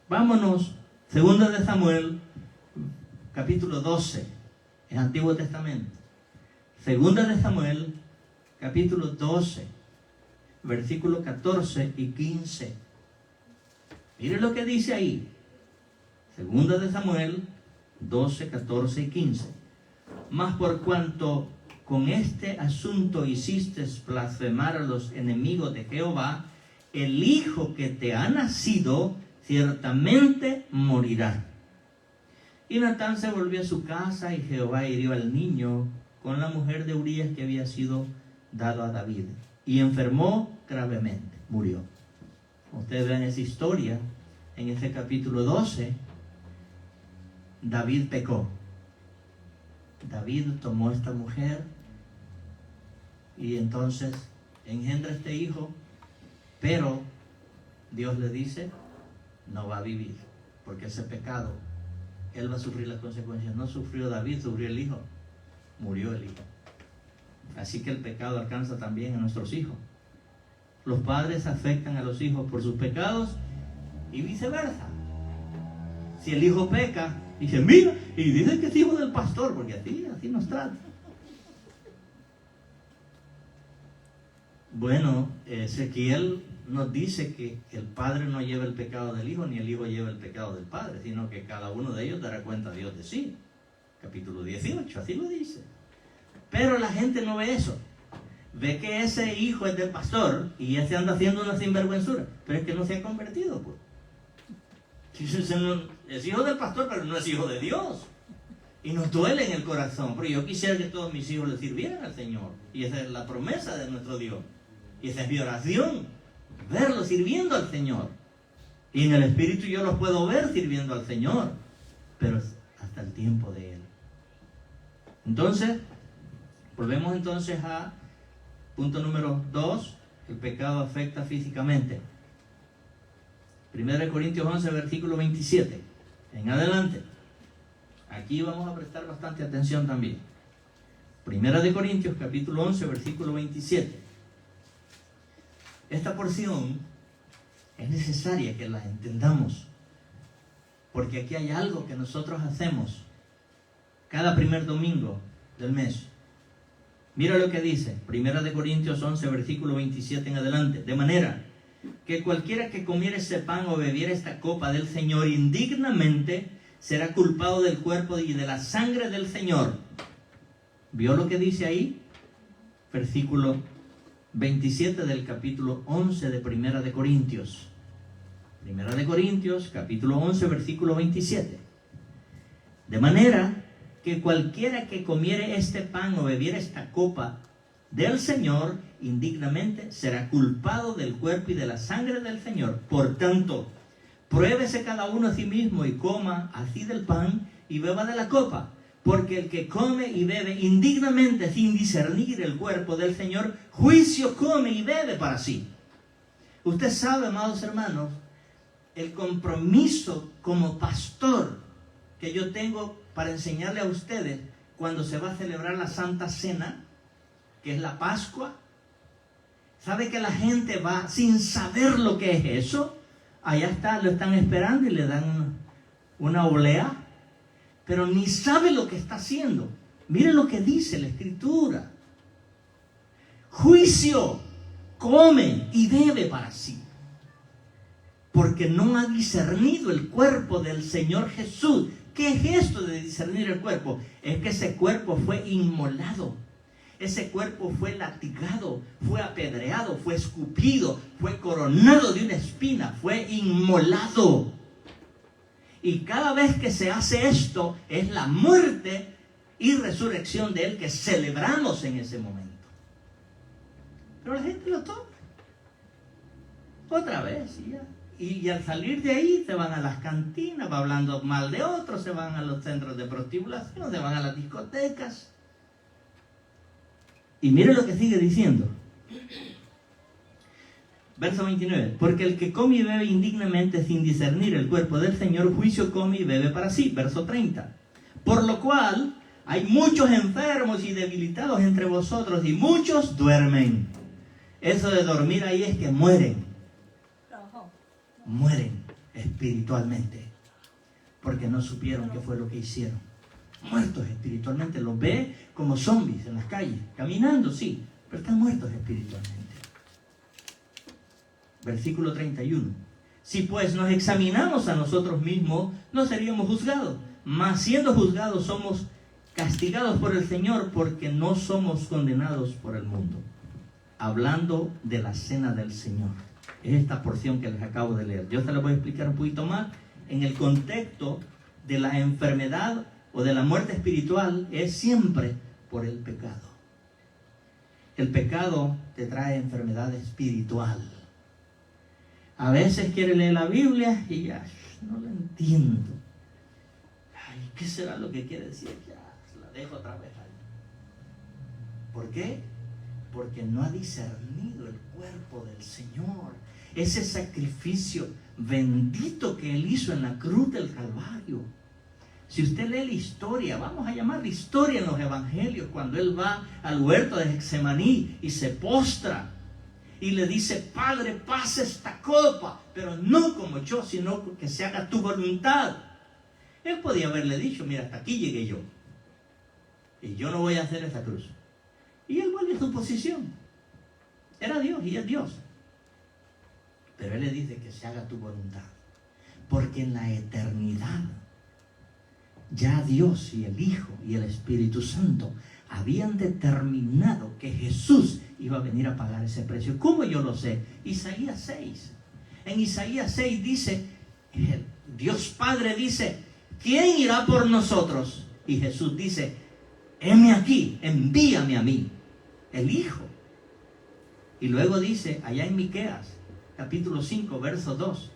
Vámonos, 2 de Samuel, capítulo 12, en Antiguo Testamento. 2 de Samuel, capítulo 12, versículos 14 y 15. Mire lo que dice ahí. 2 de Samuel 12, 14 y 15. Mas por cuanto con este asunto hiciste blasfemar a los enemigos de Jehová, el hijo que te ha nacido ciertamente morirá. Y Natán se volvió a su casa, y Jehová hirió al niño con la mujer de Urías que había sido dado a David, y enfermó gravemente, murió. Ustedes ven esa historia en ese capítulo 12. David pecó. David tomó a esta mujer y entonces engendra este hijo, pero Dios le dice, no va a vivir, porque ese pecado, él va a sufrir las consecuencias. No sufrió David, sufrió el hijo, murió el hijo. Así que el pecado alcanza también a nuestros hijos. Los padres afectan a los hijos por sus pecados y viceversa. Si el hijo peca, dice, mira, y dice que es hijo del pastor, porque así nos trata. Bueno, Ezequiel nos dice que el padre no lleva el pecado del hijo, ni el hijo lleva el pecado del padre, sino que cada uno de ellos dará cuenta a Dios de sí. Capítulo 18, así lo dice. Pero la gente no ve eso. Ve que ese hijo es del pastor y ese anda haciendo una sinvergüenzura, pero es que no se ha convertido, pues. Es hijo del pastor, pero no es hijo de Dios. Y nos duele en el corazón. Pero yo quisiera que todos mis hijos le sirvieran al Señor. Y esa es la promesa de nuestro Dios. Y esa es mi oración. Verlos sirviendo al Señor. Y en el Espíritu yo los puedo ver sirviendo al Señor. Pero es hasta el tiempo de Él. Entonces, volvemos entonces a punto número 2. El pecado afecta físicamente. 1 Corintios 11, versículo 27. En adelante. Aquí vamos a prestar bastante atención también. 1 Corintios, capítulo 11, versículo 27. Esta porción es necesaria que la entendamos. Porque aquí hay algo que nosotros hacemos cada primer domingo del mes. Mira lo que dice, 1 Corintios 11, versículo 27 en adelante. De manera que cualquiera que comiera ese pan o bebiera esta copa del Señor indignamente, será culpado del cuerpo y de la sangre del Señor. ¿Vio lo que dice ahí? Versículo 27 del capítulo 11 de 1 Corintios. 1 Corintios, capítulo 11, versículo 27. De manera que cualquiera que comiere este pan o bebiere esta copa del Señor indignamente será culpado del cuerpo y de la sangre del Señor. Por tanto, pruébese cada uno a sí mismo y coma así del pan y beba de la copa. Porque el que come y bebe indignamente sin discernir el cuerpo del Señor, juicio come y bebe para sí. Usted sabe, amados hermanos, el compromiso como pastor que yo tengo para enseñarle a ustedes cuando se va a celebrar la Santa Cena, que es la Pascua. ¿Sabe que la gente va sin saber lo que es eso? Allá está, lo están esperando y le dan una oblea, pero ni sabe lo que está haciendo. Miren lo que dice la Escritura. Juicio, come y bebe para sí, porque no ha discernido el cuerpo del Señor Jesús. ¿Qué es esto de discernir el cuerpo? Es que ese cuerpo fue inmolado. Ese cuerpo fue latigado, fue apedreado, fue escupido, fue coronado de una espina, fue inmolado. Y cada vez que se hace esto, es la muerte y resurrección de Él que celebramos en ese momento. Pero la gente lo toma. Otra vez, y ya. Y al salir de ahí se van a las cantinas, va hablando mal de otros, se van a los centros de prostíbulo, se van a las discotecas. Y mire lo que sigue diciendo. Verso 29. Porque el que come y bebe indignamente sin discernir el cuerpo del Señor, juicio come y bebe para sí. Verso 30. Por lo cual hay muchos enfermos y debilitados entre vosotros y muchos duermen. Eso de dormir ahí es que mueren. Mueren espiritualmente. Porque no supieron qué fue lo que hicieron. Muertos espiritualmente. Los ve como zombies en las calles. Caminando, sí. Pero están muertos espiritualmente. Versículo 31. Si pues nos examinamos a nosotros mismos, no seríamos juzgados. Mas siendo juzgados somos castigados por el Señor, porque no somos condenados por el mundo. Hablando de la cena del Señor. Es esta porción que les acabo de leer. Yo se la voy a explicar un poquito más. En el contexto de la enfermedad o de la muerte espiritual, es siempre por el pecado. El pecado te trae enfermedad espiritual. A veces quiere leer la Biblia y ya no la entiendo. Ay, ¿qué será lo que quiere decir? Ya la dejo otra vez ahí. ¿Por qué? Porque no ha discernido el cuerpo del Señor. Ese sacrificio bendito que Él hizo en la cruz del Calvario. Si usted lee la historia, vamos a llamar la historia en los evangelios, cuando Él va al huerto de Getsemaní y se postra y le dice: Padre, pasa esta copa, pero no como yo, sino que se haga tu voluntad. Él podía haberle dicho: mira, hasta aquí llegué yo, y yo no voy a hacer esa cruz. Y Él vuelve a su posición. Era Dios y es Dios. Pero Él le dice que se haga tu voluntad. Porque en la eternidad, ya Dios y el Hijo y el Espíritu Santo habían determinado que Jesús iba a venir a pagar ese precio. ¿Cómo yo lo sé? Isaías 6. En Isaías 6 dice: Dios Padre dice, ¿quién irá por nosotros? Y Jesús dice, heme aquí, envíame a mí, el Hijo. Y luego dice, allá en Miqueas, capítulo 5, verso 2,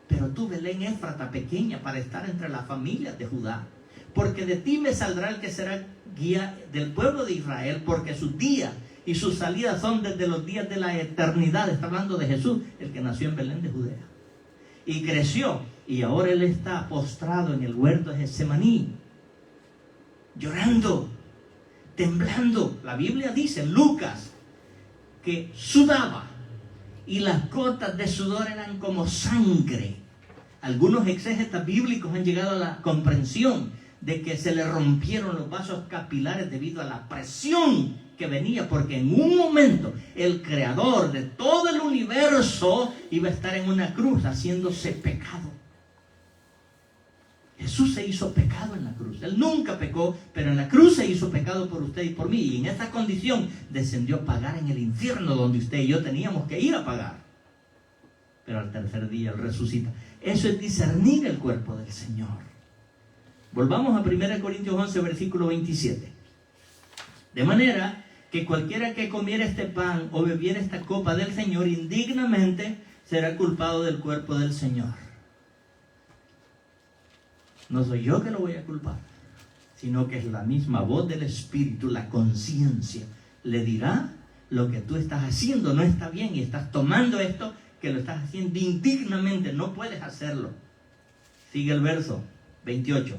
pero tú, Belén Éfrata, pequeña para estar entre las familias de Judá, porque de ti me saldrá el que será guía del pueblo de Israel, porque sus días y sus salidas son desde los días de la eternidad. Está hablando de Jesús, el que nació en Belén de Judea. Y creció, y ahora él está postrado en el huerto de Getsemaní, llorando, temblando. La Biblia dice, Lucas, que sudaba, y las gotas de sudor eran como sangre. Algunos exégetas bíblicos han llegado a la comprensión de que se le rompieron los vasos capilares debido a la presión que venía, porque en un momento el creador de todo el universo iba a estar en una cruz haciéndose pecado. Jesús se hizo pecado en la cruz. Él nunca pecó, pero en la cruz se hizo pecado por usted y por mí. Y en esta condición descendió a pagar en el infierno donde usted y yo teníamos que ir a pagar. Pero al tercer día Él resucita. Eso es discernir el cuerpo del Señor. Volvamos a 1 Corintios 11, versículo 27. De manera que cualquiera que comiera este pan o bebiera esta copa del Señor indignamente será culpado del cuerpo del Señor. No soy yo que lo voy a culpar, sino que es la misma voz del Espíritu, la conciencia, le dirá lo que tú estás haciendo no está bien y estás tomando esto que lo estás haciendo indignamente, no puedes hacerlo. Sigue el verso 28.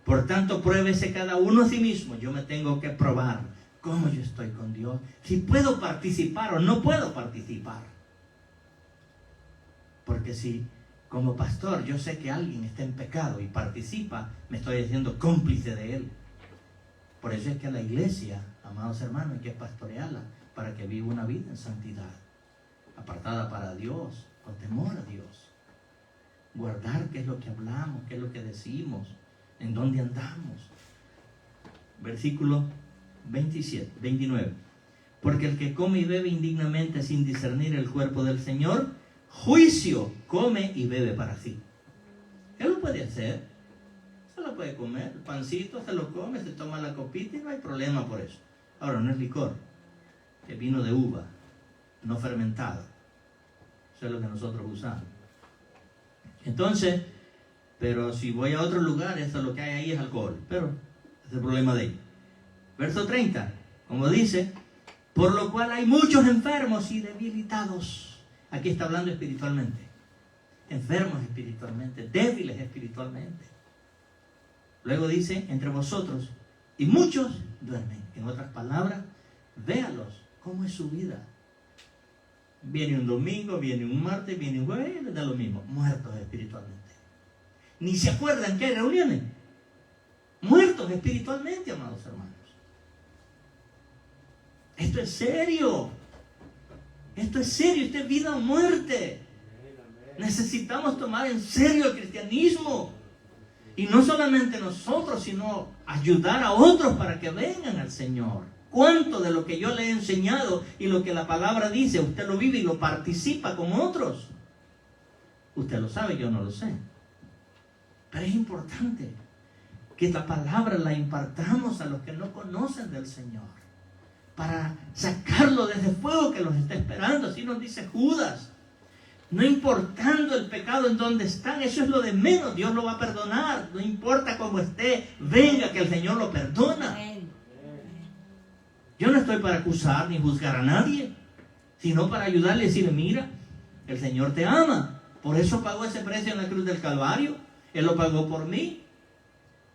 Por tanto, pruébese cada uno a sí mismo. Yo me tengo que probar cómo yo estoy con Dios, si puedo participar o no puedo participar. Porque si como pastor yo sé que alguien está en pecado y participa, me estoy haciendo cómplice de él. Por eso es que a la iglesia, amados hermanos, hay que pastorearla para que viva una vida en santidad, apartada para Dios, con temor a Dios. Guardar qué es lo que hablamos, qué es lo que decimos, en dónde andamos. Versículo 29. Porque el que come y bebe indignamente sin discernir el cuerpo del Señor, juicio come y bebe para sí. Él lo puede hacer, se lo puede comer, el pancito se lo come, se toma la copita y no hay problema por eso. Ahora, no es licor, es vino de uva, no fermentado. Eso es lo que nosotros usamos. Entonces, pero si voy a otro lugar, eso lo que hay ahí es alcohol, pero ese es el problema de ellos. Verso 30, como dice, por lo cual hay muchos enfermos y debilitados. Aquí está hablando espiritualmente. Enfermos espiritualmente, débiles espiritualmente. Luego dice, entre vosotros, y muchos duermen. En otras palabras, véalos, cómo es su vida. Viene un domingo, viene un martes, viene un jueves, les da lo mismo. Muertos espiritualmente. Ni se acuerdan que hay reuniones. Muertos espiritualmente, amados hermanos. Esto es serio. Esto es serio, esto es vida o muerte. Necesitamos tomar en serio el cristianismo. Y no solamente nosotros, sino ayudar a otros para que vengan al Señor. ¿Cuánto de lo que yo le he enseñado y lo que la palabra dice, usted lo vive y lo participa con otros? Usted lo sabe, yo no lo sé. Pero es importante que la palabra la impartamos a los que no conocen del Señor, para sacarlo de ese fuego que los está esperando. Así nos dice Judas. No importando el pecado en donde están, eso es lo de menos. Dios lo va a perdonar. No importa cómo esté, venga que el Señor lo perdona. Yo no estoy para acusar ni juzgar a nadie, sino para ayudarle y decirle, mira, el Señor te ama. Por eso pagó ese precio en la cruz del Calvario. Él lo pagó por mí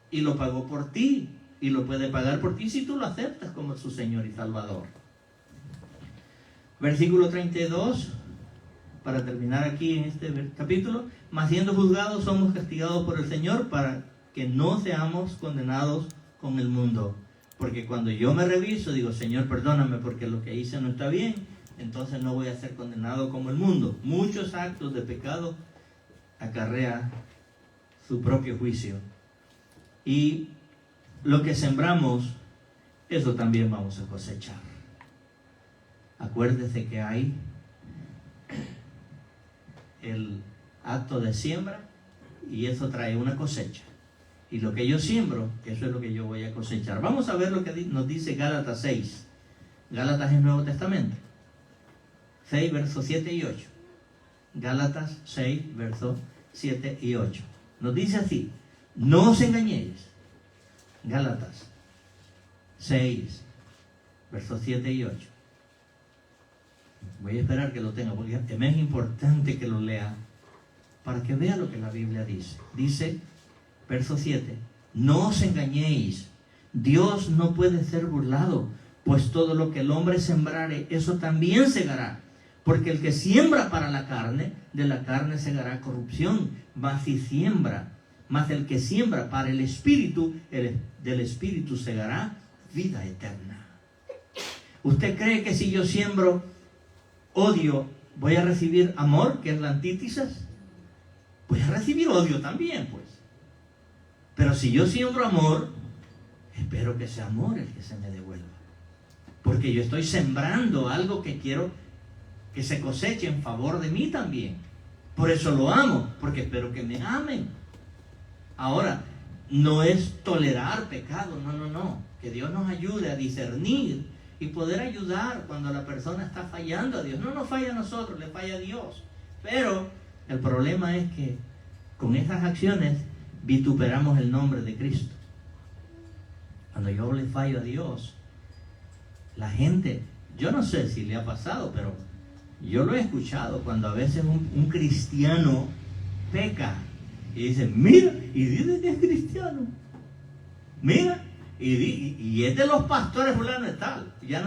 y lo pagó por ti. Y lo puede pagar por ti si tú lo aceptas como su Señor y Salvador. Versículo 32, para terminar aquí en este capítulo. Mas siendo juzgados somos castigados por el Señor para que no seamos condenados con el mundo. Porque cuando yo me reviso, digo, Señor, perdóname porque lo que hice no está bien, entonces no voy a ser condenado como el mundo. Muchos actos de pecado acarrea su propio juicio. Y lo que sembramos, eso también vamos a cosechar. Acuérdese que hay el acto de siembra y eso trae una cosecha. Y lo que yo siembro, eso es lo que yo voy a cosechar. Vamos a ver lo que nos dice Gálatas 6. Gálatas es Nuevo Testamento. 6, versos 7 y 8. Gálatas 6, versos 7 y 8. Nos dice así: no os engañéis. Gálatas 6, versos 7 y 8. Voy a esperar que lo tenga, porque me es importante que lo lea para que vea lo que la Biblia dice. Dice, verso 7: no os engañéis, Dios no puede ser burlado, pues todo lo que el hombre sembrare, eso también segará. Porque el que siembra para la carne, de la carne segará corrupción, mas el que siembra para el espíritu, del espíritu segará vida eterna. ¿Usted cree que si yo siembro odio, voy a recibir amor, que es la antítesis? Voy a recibir odio también, pues. Pero si yo siembro amor, espero que sea amor el que se me devuelva. Porque yo estoy sembrando algo que quiero que se coseche en favor de mí también. Por eso lo amo, porque espero que me amen. Ahora, no es tolerar pecado, no. Que Dios nos ayude a discernir y poder ayudar cuando la persona está fallando a Dios. No nos falla a nosotros, le falla a Dios. Pero el problema es que con estas acciones vituperamos el nombre de Cristo. Cuando yo le fallo a Dios, la gente, yo no sé si le ha pasado, pero yo lo he escuchado cuando a veces un cristiano peca y dice, mira, y dice que es cristiano. Mira, y es de los pastores fulano y tal. Ya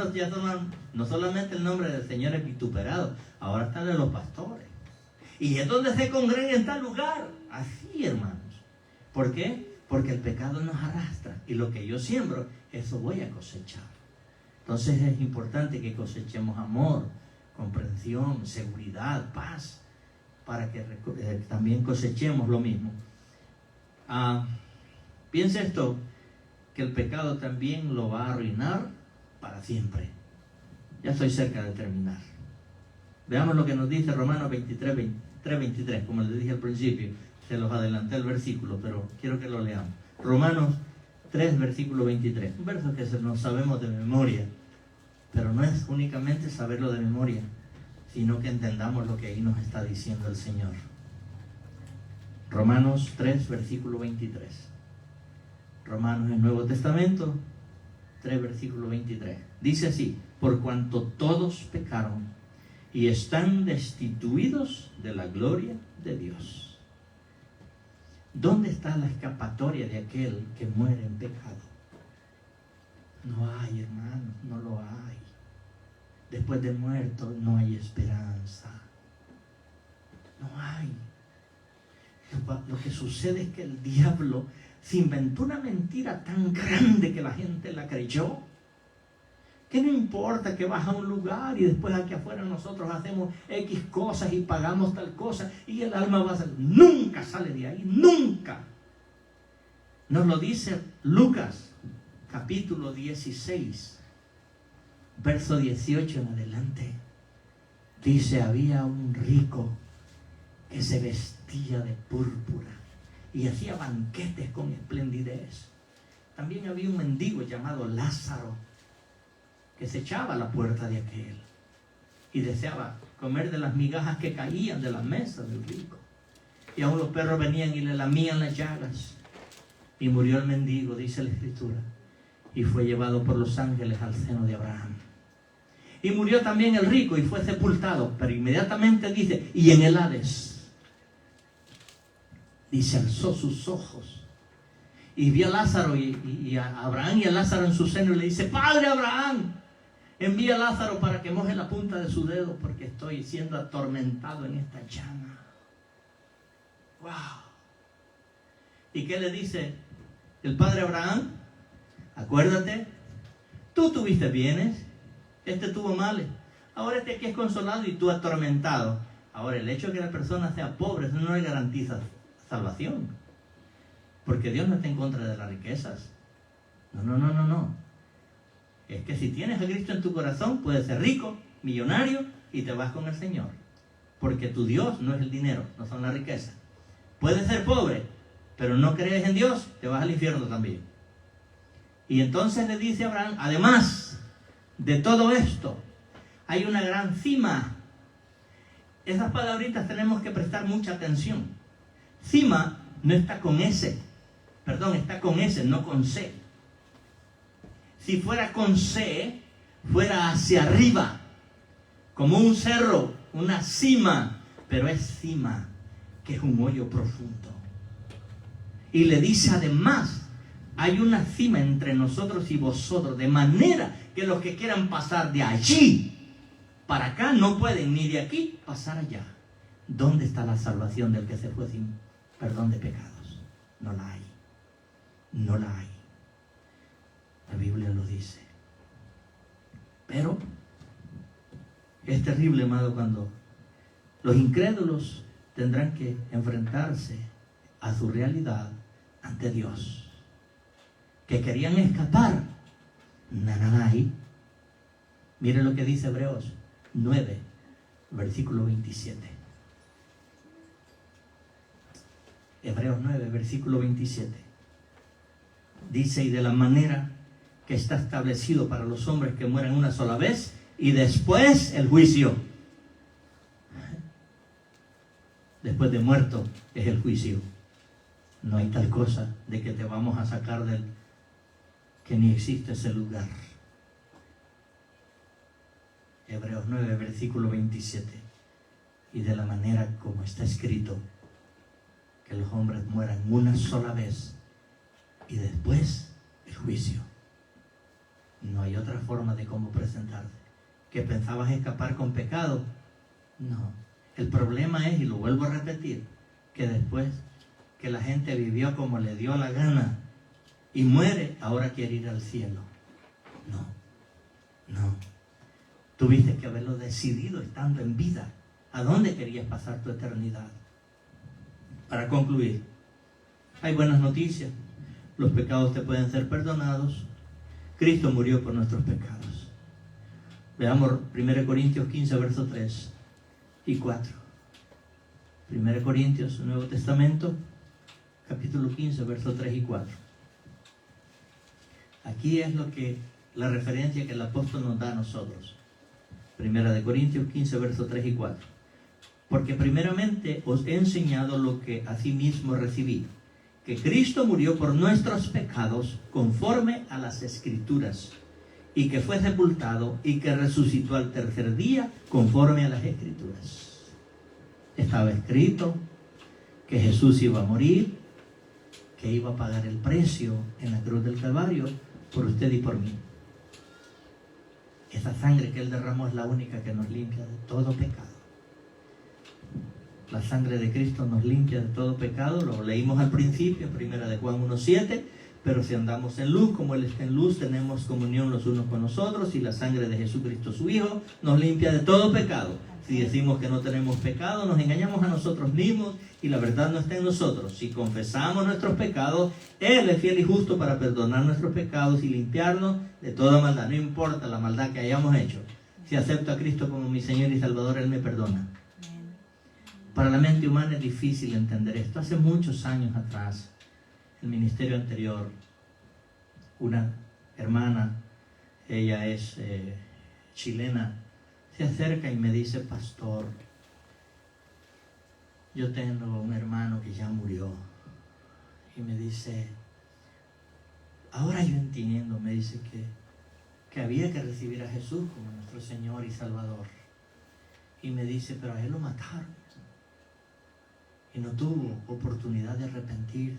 no solamente el nombre del Señor es vituperado, ahora está de los pastores. Y es donde se congrega en tal lugar. Así, hermanos. ¿Por qué? Porque el pecado nos arrastra. Y lo que yo siembro, eso voy a cosechar. Entonces es importante que cosechemos amor, comprensión, seguridad, paz, para que también cosechemos lo mismo. Piensa esto, que el pecado también lo va a arruinar para siempre. Ya estoy cerca de terminar. Veamos lo que nos dice Romanos 23, como les dije al principio. Se los adelanté el versículo, pero quiero que lo leamos. Romanos 3, versículo 23. Un verso que no sabemos de memoria. Pero no es únicamente saberlo de memoria, sino que entendamos lo que ahí nos está diciendo el Señor. Romanos 3, versículo 23. Romanos, el Nuevo Testamento, 3, versículo 23. Dice así: por cuanto todos pecaron y están destituidos de la gloria de Dios. ¿Dónde está la escapatoria de aquel que muere en pecado? No hay, hermano, no lo hay. Después de muerto no hay esperanza. No hay. Lo que sucede es que el diablo se inventó una mentira tan grande que la gente la creyó. Que no importa que vas a un lugar y después aquí afuera nosotros hacemos X cosas y pagamos tal cosa y el alma va a salir. Nunca sale de ahí, nunca. Nos lo dice Lucas, capítulo 16, verso 18 en adelante. Dice, había un rico que se vestía de púrpura y hacía banquetes con esplendidez. También había un mendigo llamado Lázaro que se echaba a la puerta de aquel y deseaba comer de las migajas que caían de la mesa del rico. Y aún los perros venían y le lamían las llagas. Y murió el mendigo, dice la Escritura, y fue llevado por los ángeles al seno de Abraham. Y murió también el rico y fue sepultado, pero inmediatamente dice, y en el Hades, dice, alzó sus ojos y vio a Lázaro y a Abraham y a Lázaro en su seno y le dice, Padre Abraham, envía a Lázaro para que moje la punta de su dedo porque estoy siendo atormentado en esta llama. ¡Wow! ¿Y qué le dice el padre Abraham? Acuérdate, tú tuviste bienes, este tuvo males, ahora este aquí es consolado y tú atormentado. Ahora, el hecho de que la persona sea pobre, eso no le garantiza salvación, porque Dios no está en contra de las riquezas. No. Es que si tienes a Cristo en tu corazón, puedes ser rico, millonario y te vas con el Señor, porque tu Dios no es el dinero, no son las riquezas. Puedes ser pobre, pero no crees en Dios, te vas al infierno también. Y entonces le dice a Abraham, además de todo esto, hay una gran cima. Esas palabritas tenemos que prestar mucha atención. Cima no está con S, está con S, no con C. Si fuera con C, fuera hacia arriba, como un cerro, una cima, pero es cima, que es un hoyo profundo. Y le dice además, hay una cima entre nosotros y vosotros, de manera que los que quieran pasar de allí para acá no pueden, ni de aquí pasar allá. ¿Dónde está la salvación del que se fue sin perdón de pecados? No la hay. No la hay. La Biblia lo dice. Pero es terrible, amado, cuando los incrédulos tendrán que enfrentarse a su realidad ante Dios. Que querían escapar. Nada hay. Mire lo que dice Hebreos 9, versículo 27. Hebreos 9, versículo 27. Dice, y de la manera que está establecido para los hombres que mueren una sola vez, y después el juicio. Después de muerto es el juicio. No hay tal cosa de que te vamos a sacar del que ni existe ese lugar. Hebreos 9, versículo 27. Y de la manera como está escrito, que los hombres mueran una sola vez y después el juicio. No hay otra forma de cómo presentarte. ¿Que pensabas escapar con pecado? No. El problema es, y lo vuelvo a repetir, que después que la gente vivió como le dio la gana y muere, ahora quiere ir al cielo. No. Tuviste que haberlo decidido estando en vida. ¿A dónde querías pasar tu eternidad? Para concluir, hay buenas noticias. Los pecados te pueden ser perdonados. Cristo murió por nuestros pecados. Veamos 1 Corintios 15, versos 3 y 4. 1 Corintios, Nuevo Testamento, capítulo 15, versos 3 y 4. Aquí es la referencia que el apóstol nos da a nosotros. 1 Corintios 15, versos 3 y 4. Porque primeramente os he enseñado lo que asimismo recibí, que Cristo murió por nuestros pecados conforme a las Escrituras, y que fue sepultado y que resucitó al tercer día conforme a las Escrituras. Estaba escrito que Jesús iba a morir, que iba a pagar el precio en la cruz del Calvario por usted y por mí. Esa sangre que Él derramó es la única que nos limpia de todo pecado. La sangre de Cristo nos limpia de todo pecado. Lo leímos al principio, en 1 Juan 1:7. Pero si andamos en luz, como Él está en luz, tenemos comunión los unos con los otros, y la sangre de Jesucristo, su Hijo, nos limpia de todo pecado. Si decimos que no tenemos pecado, nos engañamos a nosotros mismos y la verdad no está en nosotros. Si confesamos nuestros pecados, Él es fiel y justo para perdonar nuestros pecados y limpiarnos de toda maldad. No importa la maldad que hayamos hecho. Si acepto a Cristo como mi Señor y Salvador, Él me perdona. Para la mente humana es difícil entender esto. Hace muchos años atrás, el ministerio anterior, una hermana, ella es chilena, se acerca y me dice, pastor, yo tengo un hermano que ya murió. Y me dice, ahora yo entiendo, me dice que había que recibir a Jesús como nuestro Señor y Salvador. Y me dice, pero a él lo mataron. Y no tuvo oportunidad de arrepentirse.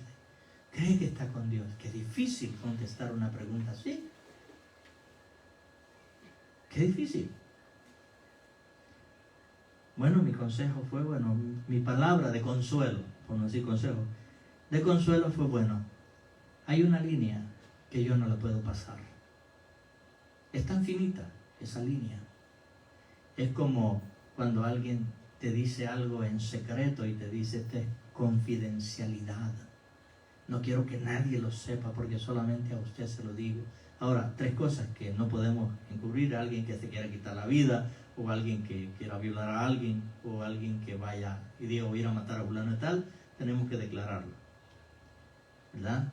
Cree que está con Dios. Qué difícil contestar una pregunta así. Qué difícil. Bueno, mi consejo fue, mi palabra de consuelo, por no decir consejo, de consuelo fue, hay una línea que yo no la puedo pasar. Es tan finita esa línea. Es como cuando alguien te dice algo en secreto y te dice, esta es confidencialidad. No quiero que nadie lo sepa porque solamente a usted se lo digo. Ahora, 3 cosas que no podemos encubrir: a alguien que se quiera quitar la vida, o alguien que quiera violar a alguien, o alguien que vaya y diga voy a ir a matar a fulano y tal. tenemos que declararlo, ¿verdad?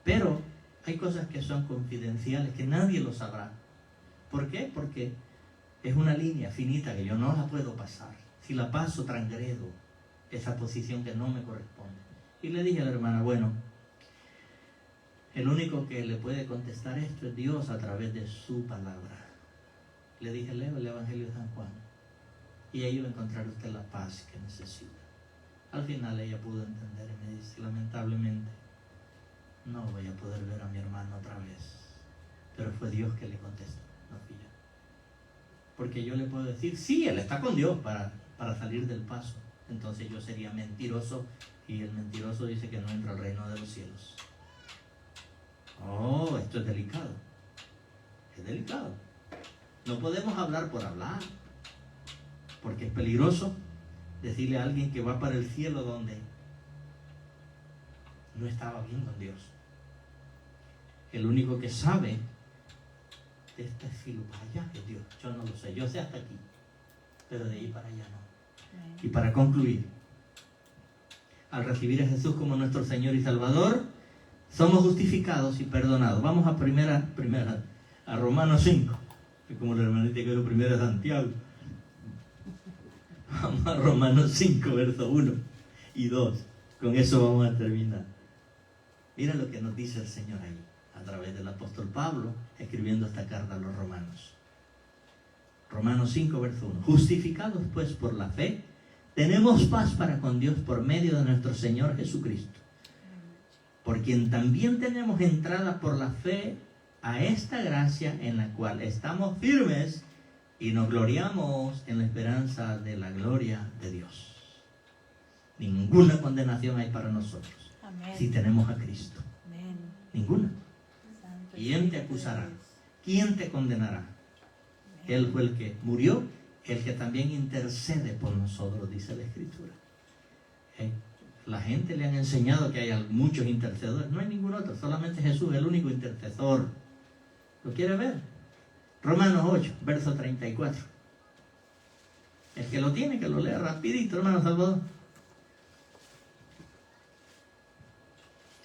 Pero hay cosas que son confidenciales, que nadie lo sabrá. ¿Por qué? Porque es una línea finita que yo no la puedo pasar. Si la paso, transgredo esa posición que no me corresponde. Y le dije a la hermana, bueno, el único que le puede contestar esto es Dios a través de su palabra. Le dije, leo el Evangelio de San Juan y ahí va a encontrar usted la paz que necesita. Al final ella pudo entender y me dice, lamentablemente, no voy a poder ver a mi hermano otra vez. Pero fue Dios que le contestó, no fui yo. Porque yo le puedo decir, sí, él está con Dios para salir del paso. Entonces yo sería mentiroso y el mentiroso dice que no entra al reino de los cielos. Oh, esto es delicado. Es delicado. No podemos hablar por hablar, porque es peligroso decirle a alguien que va para el cielo donde no estaba bien con Dios. El único que sabe de este filo para allá es Dios. Yo no lo sé, yo sé hasta aquí, pero de ahí para allá no. Y para concluir, al recibir a Jesús como nuestro Señor y Salvador, somos justificados y perdonados. Vamos a Romanos 5. Es como la hermanita que dijo primero a Santiago. Vamos a Romanos 5, verso 1 y 2. Con eso vamos a terminar. Mira lo que nos dice el Señor ahí, a través del apóstol Pablo, escribiendo esta carta a los romanos. Romanos 5, verso 1. Justificados pues por la fe, tenemos paz para con Dios por medio de nuestro Señor Jesucristo, por quien también tenemos entrada por la fe a esta gracia en la cual estamos firmes y nos gloriamos en la esperanza de la gloria de Dios. Ninguna condenación hay para nosotros. Amén. Si tenemos a Cristo. Amén. Ninguna. Santo ¿Quién te acusará? ¿Quién te condenará? Él fue el que murió, el que también intercede por nosotros, dice la Escritura. La gente le han enseñado que hay muchos intercedores. No hay ningún otro, solamente Jesús, el único intercesor. ¿Lo quiere ver? Romanos 8, verso 34. El que lo tiene, que lo lea rapidito, hermano Salvador.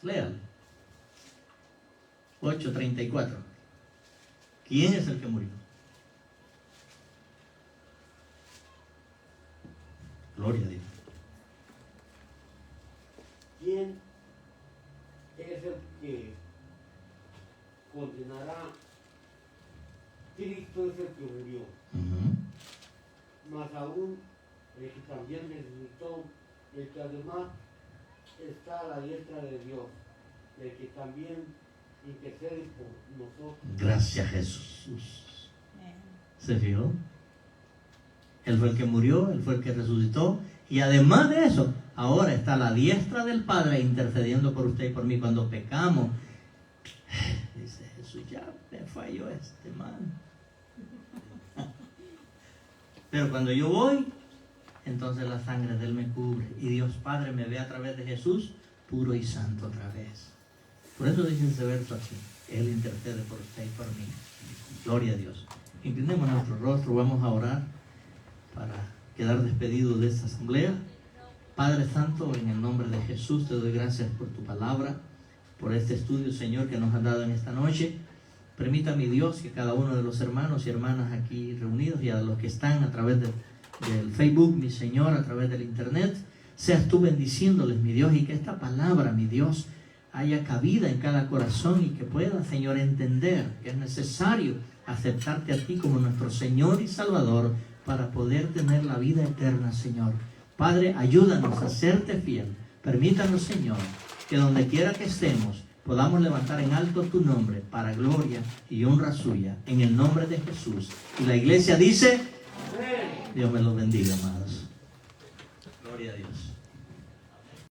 Léalo. 8:34. ¿Quién es el que murió? Gloria a Dios. ¿Quién es el que condenará? Cristo es el que murió. Más aún, el que también resucitó, el que además está a la diestra de Dios, el que también intercede por nosotros. Gracias, Jesús. Amén. ¿Se fijó? Él fue el que murió, Él fue el que resucitó, y además de eso, ahora está a la diestra del Padre intercediendo por usted y por mí cuando pecamos. Dice Jesús, ya me falló este man. Pero cuando yo voy, entonces la sangre de Él me cubre y Dios Padre me ve a través de Jesús puro y santo otra vez. Por eso dice ese verso así: Él intercede por usted y por mí. Gloria a Dios. Inclinemos nuestro rostro, vamos a orar para quedar despedidos de esta asamblea. Padre Santo, en el nombre de Jesús te doy gracias por tu palabra, por este estudio, Señor, que nos has dado en esta noche. Permita, mi Dios, que cada uno de los hermanos y hermanas aquí reunidos y a los que están a través del Facebook, mi Señor, a través del internet, seas tú bendiciéndoles, mi Dios, y que esta palabra, mi Dios, haya cabida en cada corazón y que pueda, Señor, entender que es necesario aceptarte a ti como nuestro Señor y Salvador para poder tener la vida eterna, Señor. Padre, ayúdanos a serte fiel. Permítanos, Señor, que donde quiera que estemos, podamos levantar en alto tu nombre para gloria y honra suya, en el nombre de Jesús. Y la iglesia dice, Dios me los bendiga, amados.